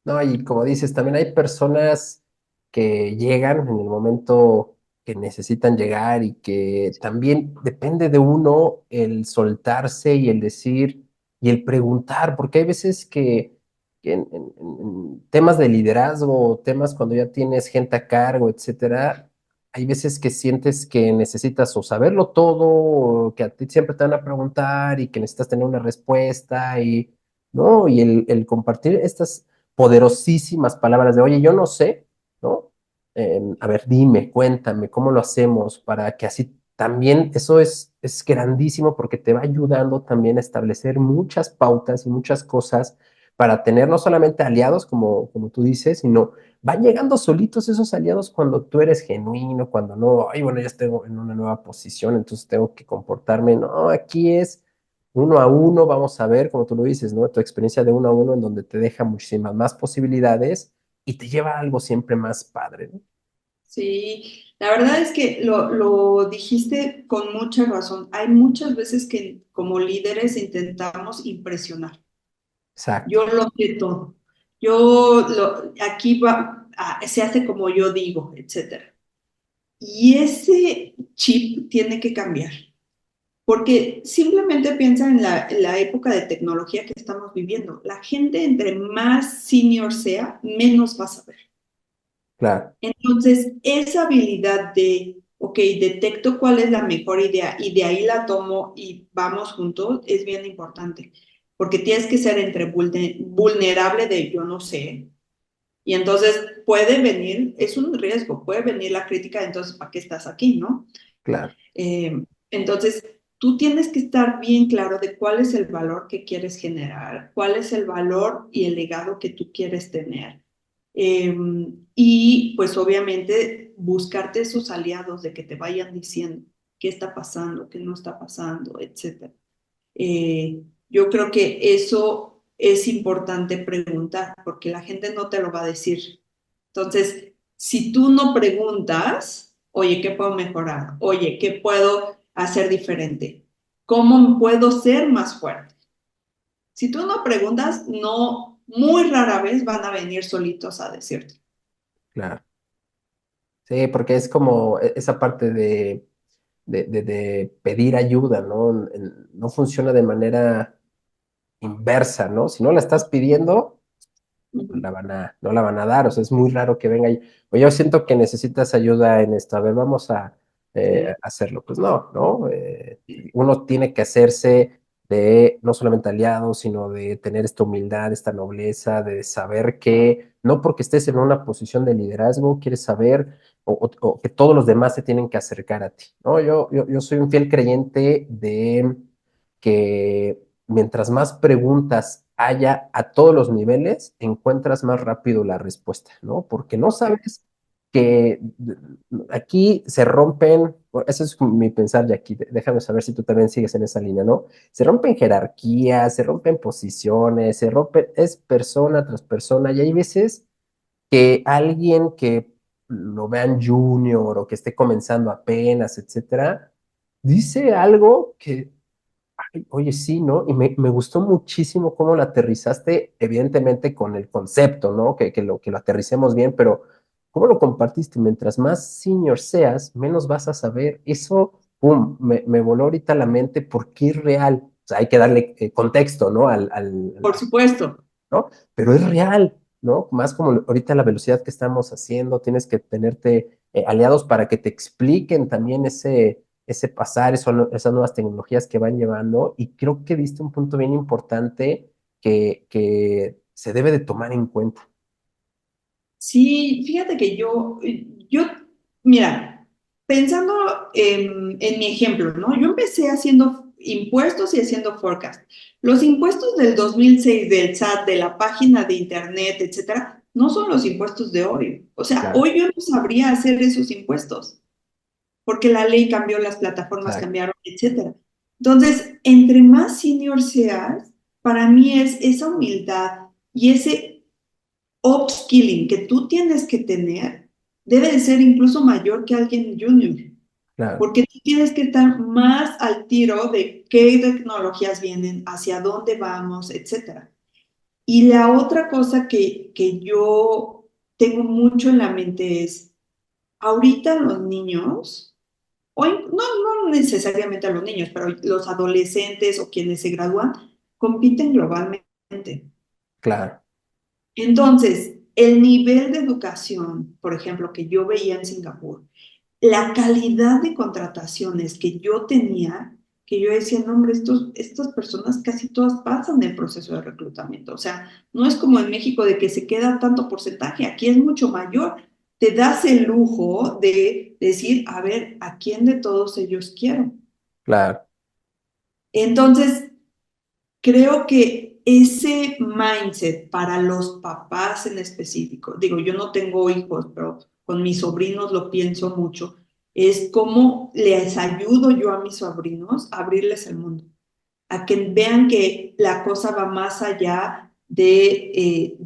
No, y como dices, también hay personas que llegan en el momento que necesitan llegar y que también depende de uno el soltarse y el decir y el preguntar, porque hay veces que en temas de liderazgo, temas cuando ya tienes gente a cargo, etcétera, hay veces que sientes que necesitas o saberlo todo, o que a ti siempre te van a preguntar y que necesitas tener una respuesta y, ¿no? Y el compartir estas poderosísimas palabras de, oye, yo no sé, ¿no? A ver, dime, cuéntame, ¿cómo lo hacemos? Para que así también, eso es grandísimo porque te va ayudando también a establecer muchas pautas y muchas cosas para tener no solamente aliados, como tú dices, sino van llegando solitos esos aliados cuando tú eres genuino, cuando no, ay, bueno, ya estoy en una nueva posición, entonces tengo que comportarme, no, aquí es uno a uno, vamos a ver, como tú lo dices, ¿no? Tu experiencia de uno a uno en donde te deja muchísimas más posibilidades y te lleva a algo siempre más padre, ¿no? Sí, la verdad es que lo dijiste con mucha razón. Hay muchas veces que como líderes intentamos impresionar. Exacto, Yo lo sé todo. Aquí va, se hace como yo digo, etcétera. Y ese chip tiene que cambiar, porque simplemente piensa en la época de tecnología que estamos viviendo. La gente entre más senior sea, menos va a saber. claro, Entonces, esa habilidad de, ok, detecto cuál es la mejor idea y de ahí la tomo y vamos juntos, es bien importante, porque tienes que ser entre vulnerable de yo no sé, y entonces puede venir, es un riesgo, puede venir la crítica, entonces, ¿para qué estás aquí, no? claro, Entonces, tú tienes que estar bien claro de cuál es el valor que quieres generar, cuál es el valor y el legado que tú quieres tener. Eh, y pues obviamente buscarte esos aliados de que te vayan diciendo qué está pasando, qué no está pasando, etcétera. Yo creo que eso es importante preguntar porque la gente no te lo va a decir. Entonces, si tú no preguntas, oye, ¿qué puedo mejorar? Oye, ¿qué puedo hacer diferente? ¿Cómo puedo ser más fuerte? Si tú no preguntas, no, muy rara vez van a venir solitos a decirte. claro. Sí, porque es como esa parte de pedir ayuda, ¿no? No funciona de manera inversa, ¿no? Si no la estás pidiendo, Ujú. no la van a dar, o sea, es muy raro que venga y, oye, yo siento que necesitas ayuda en esto, a ver, vamos a Sí, hacerlo. Pues no, ¿no? Uno tiene que hacerse de no solamente aliados, sino de tener esta humildad, esta nobleza, de saber que no porque estés en una posición de liderazgo, quieres saber o que todos los demás se tienen que acercar a ti, ¿no? Yo soy un fiel creyente de que mientras más preguntas haya a todos los niveles, encuentras más rápido la respuesta, ¿no? Porque no correcto. sabes que aquí se rompen, bueno, ese es mi pensar de aquí, déjame saber si tú también sigues en esa línea, ¿no? Se rompen jerarquías, se rompen posiciones, se rompen, es persona tras persona, y hay veces que alguien que lo vean junior o que esté comenzando apenas, etcétera, dice algo que Oye, sí, ¿no? Y me gustó muchísimo cómo lo aterrizaste, evidentemente con el concepto, ¿no? Que lo aterricemos bien, pero cómo lo compartiste. Mientras más senior seas, menos vas a saber. Eso, pum, me voló ahorita la mente porque es real. O sea, hay que darle contexto, ¿no? Por supuesto. ¿No? Pero es real, ¿no? Más como ahorita la velocidad que estamos haciendo, tienes que tenerte aliados para que te expliquen también ese pasar, esas nuevas tecnologías que van llevando. Y creo que diste un punto bien importante que se debe de tomar en cuenta. Sí, fíjate que mira, pensando en mi ejemplo, ¿no? Yo empecé haciendo impuestos y haciendo forecast. Los impuestos del 2006 del SAT, de la página de internet, etcétera, no son los impuestos de hoy. O sea, Claro, hoy yo no sabría hacer esos impuestos porque la ley cambió, las plataformas exacto, cambiaron, etcétera. Entonces, entre más senior seas, para mí es esa humildad y ese upskilling que tú tienes que tener debe de ser incluso mayor que alguien junior, claro, porque tú tienes que estar más al tiro de qué tecnologías vienen, hacia dónde vamos, etcétera. Y la otra cosa que yo tengo mucho en la mente es, ahorita los niños, no necesariamente a los niños, pero los adolescentes o quienes se gradúan, compiten globalmente. claro. Entonces, el nivel de educación, por ejemplo, que yo veía en Singapur, la calidad de contrataciones que yo tenía, que yo decía, no, hombre, estas personas casi todas pasan el proceso de reclutamiento. O sea, no es como en México de que se queda tanto porcentaje, aquí es mucho mayor. Te das el lujo de decir, a ver, ¿a quién de todos ellos quiero? Claro. Entonces, creo que ese mindset para los papás en específico, digo, yo no tengo hijos, pero con mis sobrinos lo pienso mucho, es cómo les ayudo yo a mis sobrinos a abrirles el mundo, a que vean que la cosa va más allá de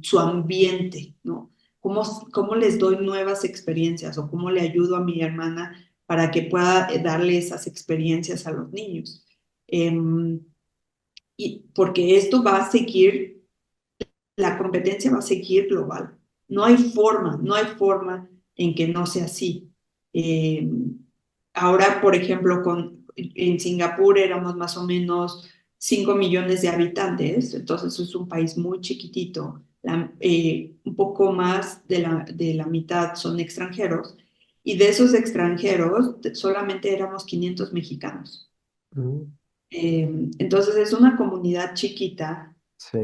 su ambiente, ¿no? ¿Cómo les doy nuevas experiencias o cómo le ayudo a mi hermana para que pueda darle esas experiencias a los niños? Y porque esto va a seguir, la competencia va a seguir global. No hay forma en que no sea así. Eh, Ahora, por ejemplo, en Singapur éramos más o menos 5 millones de habitantes, entonces es un país muy chiquitito, un poco más de la mitad son extranjeros, y de esos extranjeros solamente éramos 500 mexicanos. Mm, Entonces es una comunidad chiquita sí.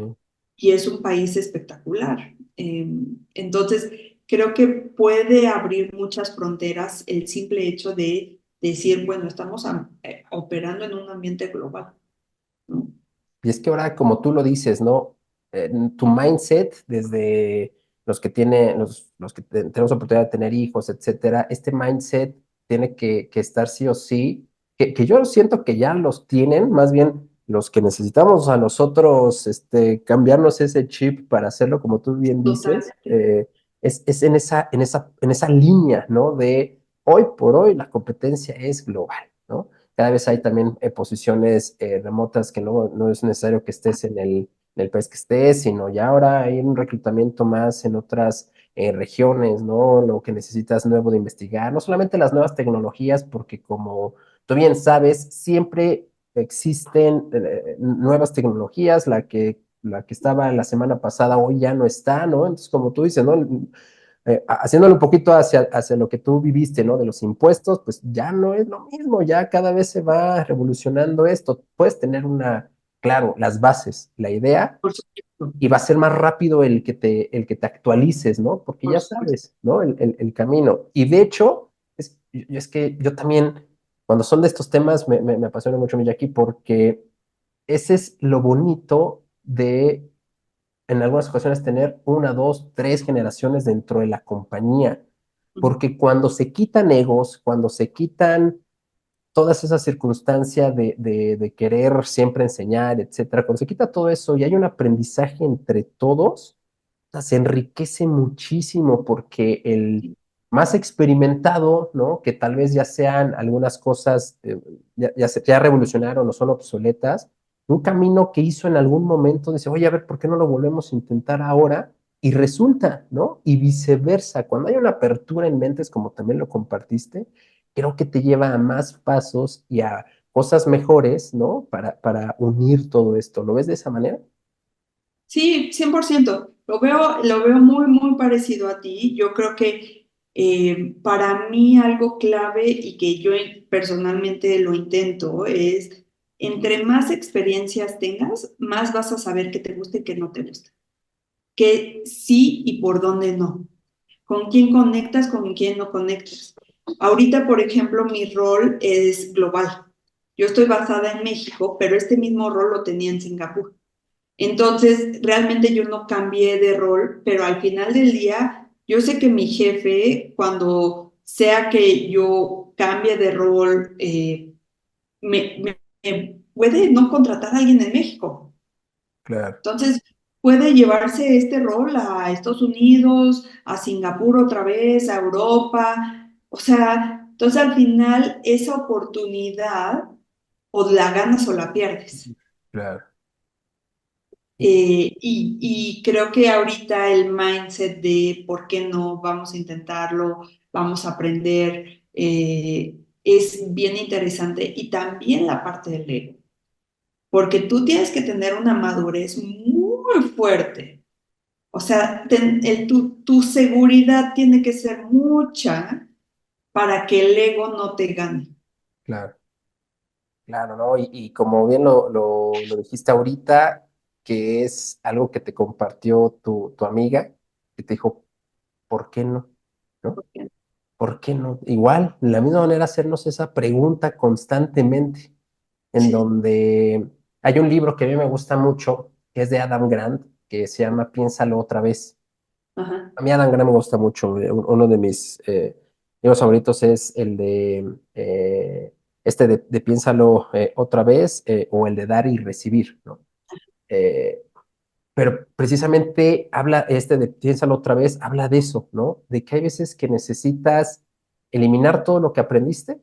y es un país espectacular. Entonces creo que puede abrir muchas fronteras el simple hecho de decir, bueno, estamos operando en un ambiente global, ¿no? Y es que ahora, como tú lo dices, ¿no? Tu mindset, desde los que tenemos oportunidad de tener hijos, etcétera, este mindset tiene que estar sí o sí, que yo siento que ya los tienen, más bien los que necesitamos a nosotros, cambiarnos ese chip para hacerlo, como tú bien dices, Totalmente. es en esa línea, ¿no? De hoy por hoy la competencia es global, ¿no? Cada vez hay también posiciones remotas que no es necesario que estés en el país que estés, sino ya ahora hay un reclutamiento más en otras regiones, ¿no? Lo que necesitas nuevo de investigar, no solamente las nuevas tecnologías, porque como tú bien sabes, siempre existen nuevas tecnologías, la que estaba la semana pasada hoy ya no está, ¿no? Entonces, como tú dices, ¿no? Haciéndolo un poquito hacia lo que tú viviste, ¿no? De los impuestos, pues ya no es lo mismo, ya cada vez se va revolucionando esto. Puedes tener claro, las bases, la idea, Por supuesto, y va a ser más rápido el que te actualices, ¿no? Porque por ya supuesto. sabes, ¿no? El camino. Y de hecho, es que yo también, cuando son de estos temas, me apasiona mucho Miyaki, porque ese es lo bonito de en algunas ocasiones tener una, dos, tres generaciones dentro de la compañía, porque cuando se quitan egos, cuando se quitan todas esas circunstancias de querer siempre enseñar, etcétera, cuando se quita todo eso y hay un aprendizaje entre todos, o sea, se enriquece muchísimo porque el más experimentado, ¿no? Que tal vez ya sean algunas cosas, ya revolucionaron o son obsoletas, un camino que hizo en algún momento, dice, oye, a ver, ¿por qué no lo volvemos a intentar ahora? Y resulta, ¿no? Y viceversa, cuando hay una apertura en mentes, como también lo compartiste, creo que te lleva a más pasos y a cosas mejores, ¿no? Para unir todo esto. ¿Lo ves de esa manera? Sí, 100%. Lo veo muy, muy parecido a ti. Yo creo que para mí algo clave y que yo personalmente lo intento es, entre más experiencias tengas, más vas a saber qué te gusta y qué no te gusta. Qué sí y por dónde no. Con quién conectas, con quién no conectas. Ahorita, por ejemplo, mi rol es global. Yo estoy basada en México, pero este mismo rol lo tenía en Singapur. Entonces, realmente yo no cambié de rol, pero al final del día, yo sé que mi jefe, cuando sea que yo cambie de rol, me puede no contratar a alguien en México. Claro. Entonces, puede llevarse este rol a Estados Unidos, a Singapur otra vez, a Europa. O sea, entonces al final esa oportunidad o la ganas o la pierdes. Claro. Y, Y creo que ahorita el mindset de por qué no, vamos a intentarlo, vamos a aprender, es bien interesante. Y también la parte del ego, porque tú tienes que tener una madurez muy fuerte. O sea, tu seguridad tiene que ser mucha para que el ego no te gane. claro. Claro, ¿no? Y como bien lo dijiste ahorita, que es algo que te compartió tu amiga, que te dijo, ¿por qué no? ¿No? ¿Por qué no? Igual, de la misma manera, hacernos esa pregunta constantemente, en Sí, donde hay un libro que a mí me gusta mucho, que es de Adam Grant, que se llama Piénsalo otra vez. ajá, A mí Adam Grant me gusta mucho. Uno de mis libros favoritos es el de de Piénsalo otra vez o el de Dar y Recibir, ¿no? Eh, pero precisamente habla, de Piénsalo otra vez, habla de eso, ¿no? De que hay veces que necesitas eliminar todo lo que aprendiste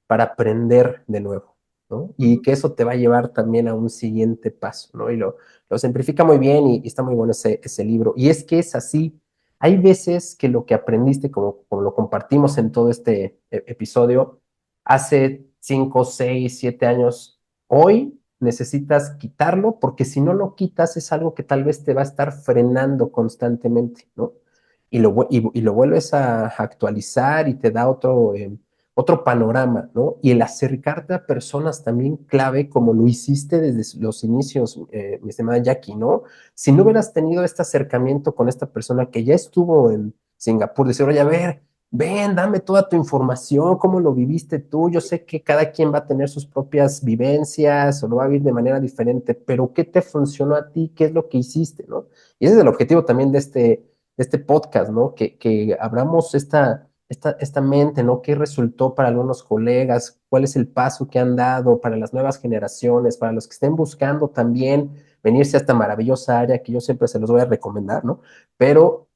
para aprender de nuevo, ¿no? Y ujú, que eso te va a llevar también a un siguiente paso, ¿no? Y lo simplifica muy bien y está muy bueno ese libro. Y es que es así. Hay veces que lo que aprendiste, como lo compartimos en todo este episodio, hace 5, 6, 7 años, hoy necesitas quitarlo porque si no lo quitas es algo que tal vez te va a estar frenando constantemente, ¿no? Y lo vuelves a actualizar y te da otro panorama, ¿no? Y el acercarte a personas también clave, como lo hiciste desde los inicios, mi estimada Jackie, ¿no? Si no hubieras tenido este acercamiento con esta persona que ya estuvo en Singapur, decir, oye, a ver, ven, dame toda tu información, cómo lo viviste tú. Yo sé que cada quien va a tener sus propias vivencias o lo va a vivir de manera diferente, pero ¿qué te funcionó a ti? ¿Qué es lo que hiciste, no? Y ese es el objetivo también de este podcast, ¿no? Que abramos esta mente, ¿no? ¿Qué resultó para algunos colegas? ¿Cuál es el paso que han dado para las nuevas generaciones, para los que estén buscando también venirse a esta maravillosa área que yo siempre se los voy a recomendar, ¿no? Pero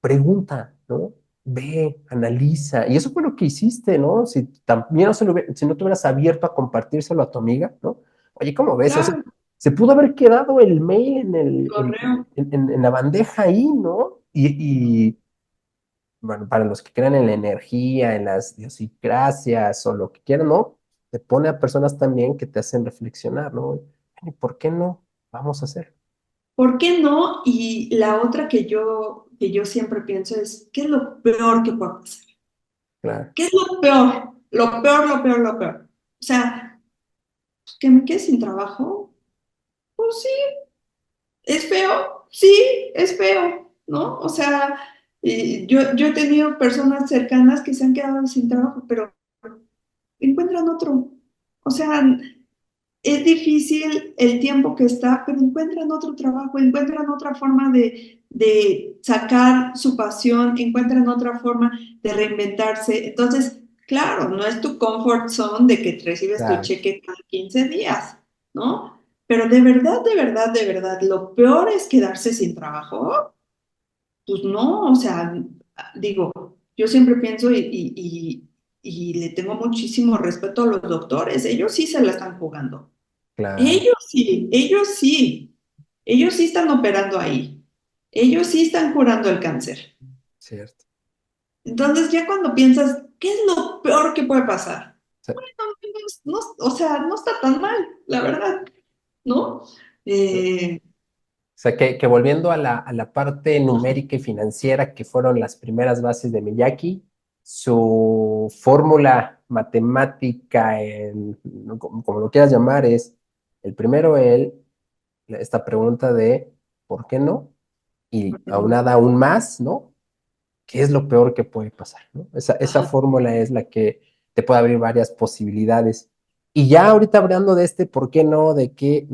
pregunta, ¿no? Ve, analiza. Y eso fue lo que hiciste, ¿no? Si también si no te hubieras abierto a compartírselo a tu amiga, ¿no? Oye, ¿cómo ves? O sea, claro, se pudo haber quedado el mail correo. en la bandeja ahí, ¿no? Bueno, para los que creen en la energía, en las idiosincrasias o lo que quieran, ¿no? Te pone a personas también que te hacen reflexionar, ¿no? ¿Y por qué no? Vamos a hacer. ¿Por qué no? Y la otra que yo siempre pienso es, ¿qué es lo peor que puede pasar? Claro, ¿Qué es lo peor? Lo peor, lo peor, lo peor. O sea, que me quede sin trabajo. Pues sí, es feo, sí, es feo, ¿no? O sea, yo he tenido personas cercanas que se han quedado sin trabajo, pero encuentran otro. O sea, es difícil el tiempo que está, pero encuentran otro trabajo, encuentran otra forma de sacar su pasión, encuentran otra forma de reinventarse. Entonces, claro, no es tu comfort zone de que recibes tu claro. cheque cada 15 días, ¿no? Pero de verdad, de verdad, de verdad, lo peor es quedarse sin trabajo. Pues no, o sea, digo. yo siempre pienso y le tengo muchísimo respeto a los doctores, ellos sí se la están jugando. Claro, Ellos sí están operando ahí. Ellos sí están curando el cáncer. cierto. Entonces, ya cuando piensas, ¿qué es lo peor que puede pasar? Sí. O sea, no está tan mal, la verdad, ¿no? Eh, O sea, que volviendo a la parte numérica y financiera, que fueron las primeras bases de Miyaki, su fórmula matemática, como lo quieras llamar, es el primero, esta pregunta de ¿por qué no? Y aunada aún más, ¿no? ¿Qué es lo peor que puede pasar? ¿No? Esa ajá, fórmula es la que te puede abrir varias posibilidades. Y ya ahorita hablando de este, ¿por qué no? De qué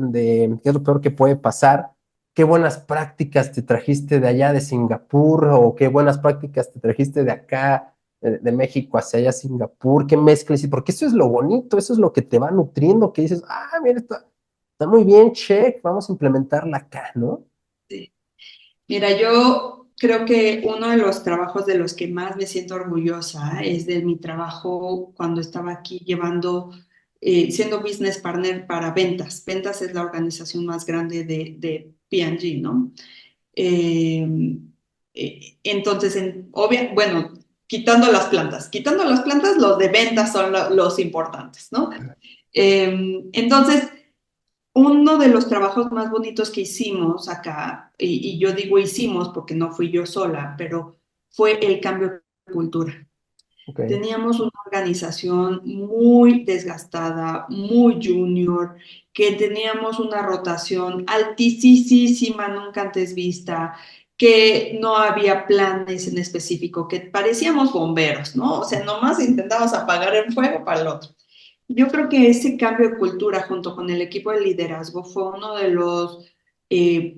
es lo peor que puede pasar, qué buenas prácticas te trajiste de allá de Singapur o qué buenas prácticas te trajiste de acá, de México hacia allá a Singapur, qué mezclas, y porque eso es lo bonito, eso es lo que te va nutriendo, que dices, mira, está muy bien, check, vamos a implementarla acá, ¿no? sí. Mira, yo creo que uno de los trabajos de los que más me siento orgullosa es de mi trabajo cuando estaba aquí siendo business partner para Ventas. Ventas es la organización más grande de P&G, ¿no? Eh, entonces, bueno, quitando las plantas, los de ventas son los importantes, ¿no? Entonces, uno de los trabajos más bonitos que hicimos acá, y yo digo hicimos porque no fui yo sola, pero fue el cambio de cultura. Ok, Teníamos una organización muy desgastada, muy junior, que teníamos una rotación altísima, nunca antes vista, que no había planes en específico, que parecíamos bomberos, ¿no? O sea, nomás intentamos apagar el fuego para el otro. Yo creo que ese cambio de cultura junto con el equipo de liderazgo fue uno de los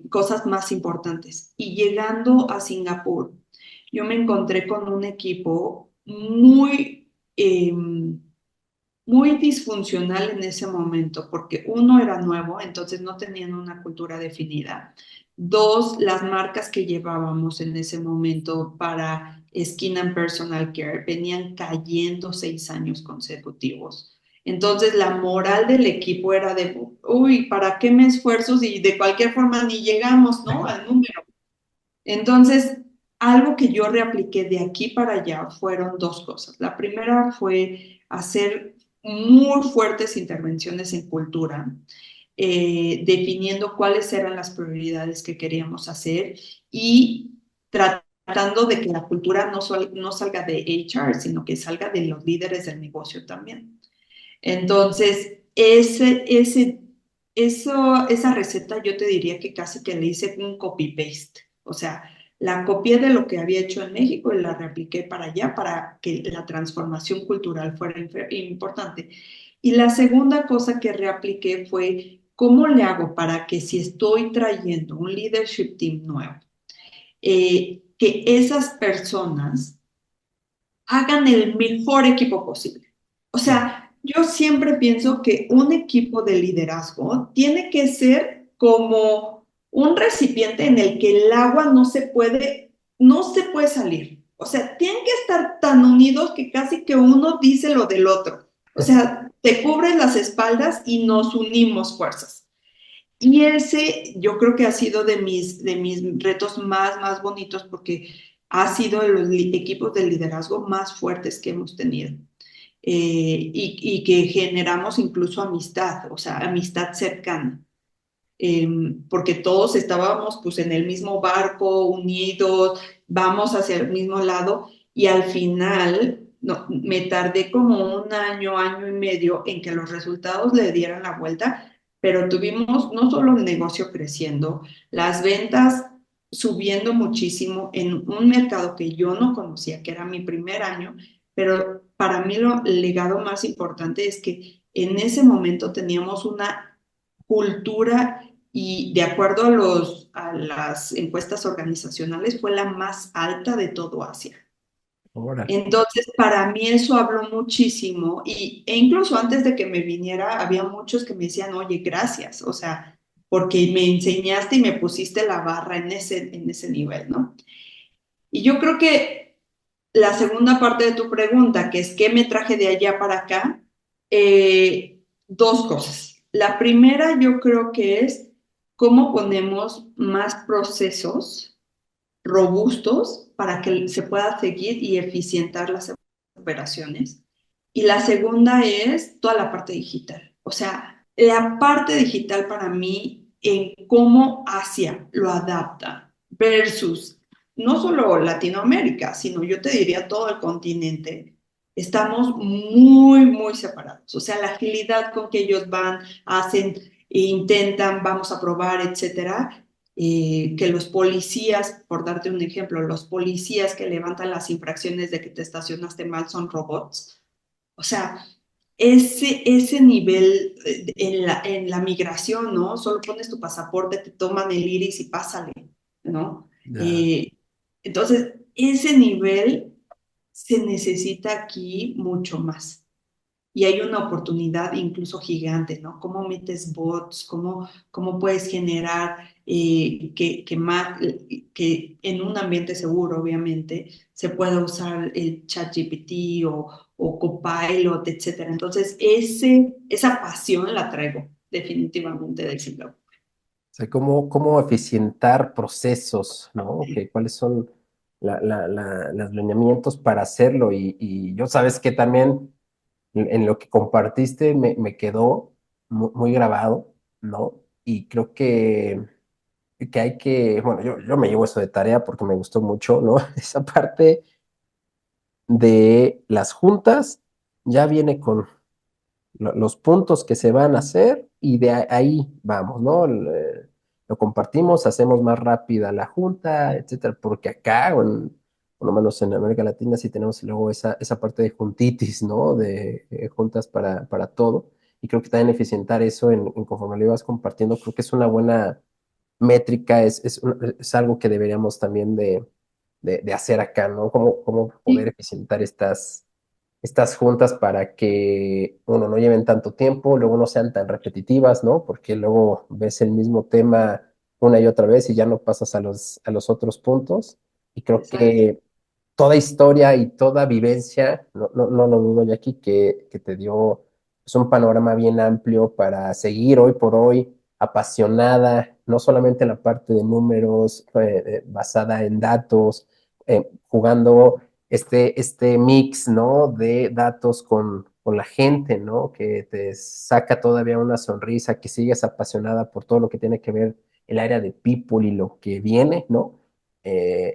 cosas más importantes. Y llegando a Singapur, yo me encontré con un equipo muy disfuncional en ese momento, porque uno era nuevo, entonces no tenían una cultura definida. Dos, las marcas que llevábamos en ese momento para Skin and Personal Care venían cayendo 6 años consecutivos. Entonces la moral del equipo era de, uy, ¿para qué me esfuerzo si de cualquier forma ni llegamos, ¿no? Al número. Entonces, algo que yo reapliqué de aquí para allá fueron dos cosas. La primera fue hacer muy fuertes intervenciones en cultura, definiendo cuáles eran las prioridades que queríamos hacer y tratando de que la cultura no salga de HR, sino que salga de los líderes del negocio también. Entonces, esa receta yo te diría que casi que le hice un copy-paste. O sea, la copié de lo que había hecho en México y la repliqué para allá para que la transformación cultural fuera importante. Y la segunda cosa que reapliqué fue, ¿cómo le hago para que si estoy trayendo un leadership team nuevo, que esas personas hagan el mejor equipo posible? O sea, yo siempre pienso que un equipo de liderazgo tiene que ser como un recipiente en el que el agua no se puede salir. O sea, tienen que estar tan unidos que casi que uno dice lo del otro. O sea, te cubres las espaldas y nos unimos fuerzas. Y ese yo creo que ha sido de mis retos más bonitos porque ha sido de los equipos de liderazgo más fuertes que hemos tenido. Y que generamos incluso amistad, o sea, amistad cercana, porque todos estábamos pues en el mismo barco, unidos, vamos hacia el mismo lado y al final no, me tardé como un año, año y medio en que los resultados le dieran la vuelta, pero tuvimos no solo el negocio creciendo, las ventas subiendo muchísimo en un mercado que yo no conocía, que era mi primer año, pero para mí el legado más importante es que en ese momento teníamos una cultura y de acuerdo a las encuestas organizacionales fue la más alta de todo Asia. órale. Entonces, para mí eso habló muchísimo e incluso antes de que me viniera, había muchos que me decían, oye, gracias, o sea, porque me enseñaste y me pusiste la barra en ese nivel, ¿no? Y yo creo que la segunda parte de tu pregunta, que es ¿qué me traje de allá para acá? Dos cosas. La primera yo creo que es cómo ponemos más procesos robustos para que se pueda seguir y eficientar las operaciones. Y la segunda es toda la parte digital. O sea, la parte digital para mí en cómo Asia lo adapta versus no solo Latinoamérica, sino yo te diría todo el continente. Estamos muy, muy separados. O sea, la agilidad con que ellos van, hacen, intentan, vamos a probar, etcétera, que los policías, por darte un ejemplo, los policías que levantan las infracciones de que te estacionaste mal son robots. O sea, ese nivel en la migración, ¿no? Solo pones tu pasaporte, te toman el iris y pásale, ¿no? Ya. Eh, entonces, ese nivel se necesita aquí mucho más y hay una oportunidad incluso gigante, ¿no? ¿Cómo metes bots? ¿Cómo puedes generar que en un ambiente seguro, obviamente, se pueda usar el ChatGPT o Copilot, etcétera? Entonces, esa pasión la traigo definitivamente del siglo. O sea, cómo eficientar procesos, ¿no? ¿Cuáles son los lineamientos para hacerlo? Y yo sabes que también en lo que compartiste me quedó muy grabado, ¿no? Y creo que hay que, bueno, yo me llevo eso de tarea porque me gustó mucho, ¿no? Esa parte de las juntas ya viene con los puntos que se van a hacer y de ahí vamos, ¿no? Lo compartimos, hacemos más rápida la junta, etcétera, porque acá, por lo menos en América Latina, sí tenemos luego esa parte de juntitis, ¿no? De juntas para todo. Y creo que también eficientar eso en conforme lo ibas compartiendo, creo que es una buena métrica, es algo que deberíamos también de hacer acá, ¿no? Cómo poder Sí, eficientar estas juntas para que, uno, no lleven tanto tiempo, luego no sean tan repetitivas, ¿no? Porque luego ves el mismo tema una y otra vez y ya no pasas a los otros puntos. Y creo exacto. que toda historia y toda vivencia, no lo dudo, Jackie, que te dio pues, un panorama bien amplio para seguir hoy por hoy apasionada, no solamente en la parte de números, basada en datos, jugando este mix, ¿no? De datos con la gente, ¿no? Que te saca todavía una sonrisa, que sigues apasionada por todo lo que tiene que ver el área de people y lo que viene, ¿no?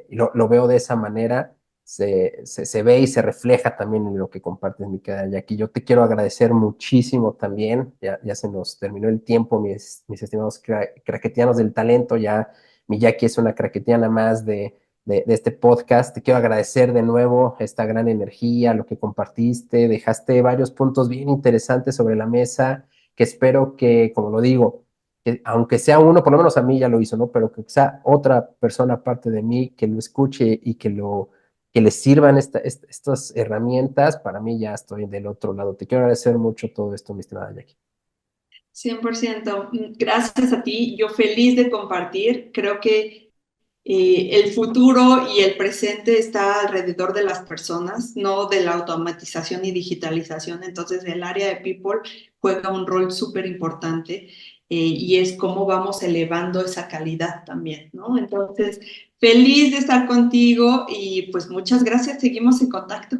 Lo veo de esa manera, se ve y se refleja también en lo que compartes, mi querida Jackie. Yo te quiero agradecer muchísimo también, ya se nos terminó el tiempo, mis estimados craquetianos del talento, ya mi Jackie es una craquetiana más de este podcast. Te quiero agradecer de nuevo esta gran energía, lo que compartiste, dejaste varios puntos bien interesantes sobre la mesa, que espero que, como lo digo, que aunque sea uno, por lo menos a mí ya lo hizo, ¿no? Pero que sea otra persona aparte de mí que lo escuche y que le sirvan estas herramientas, para mí ya estoy del otro lado. Te quiero agradecer mucho todo esto, mi estimada Jackie. 100%. Gracias a ti. Yo feliz de compartir. Creo que el futuro y el presente está alrededor de las personas, no de la automatización y digitalización. Entonces, el área de people juega un rol súper importante y es cómo vamos elevando esa calidad también, ¿no? Entonces, feliz de estar contigo y pues muchas gracias. Seguimos en contacto.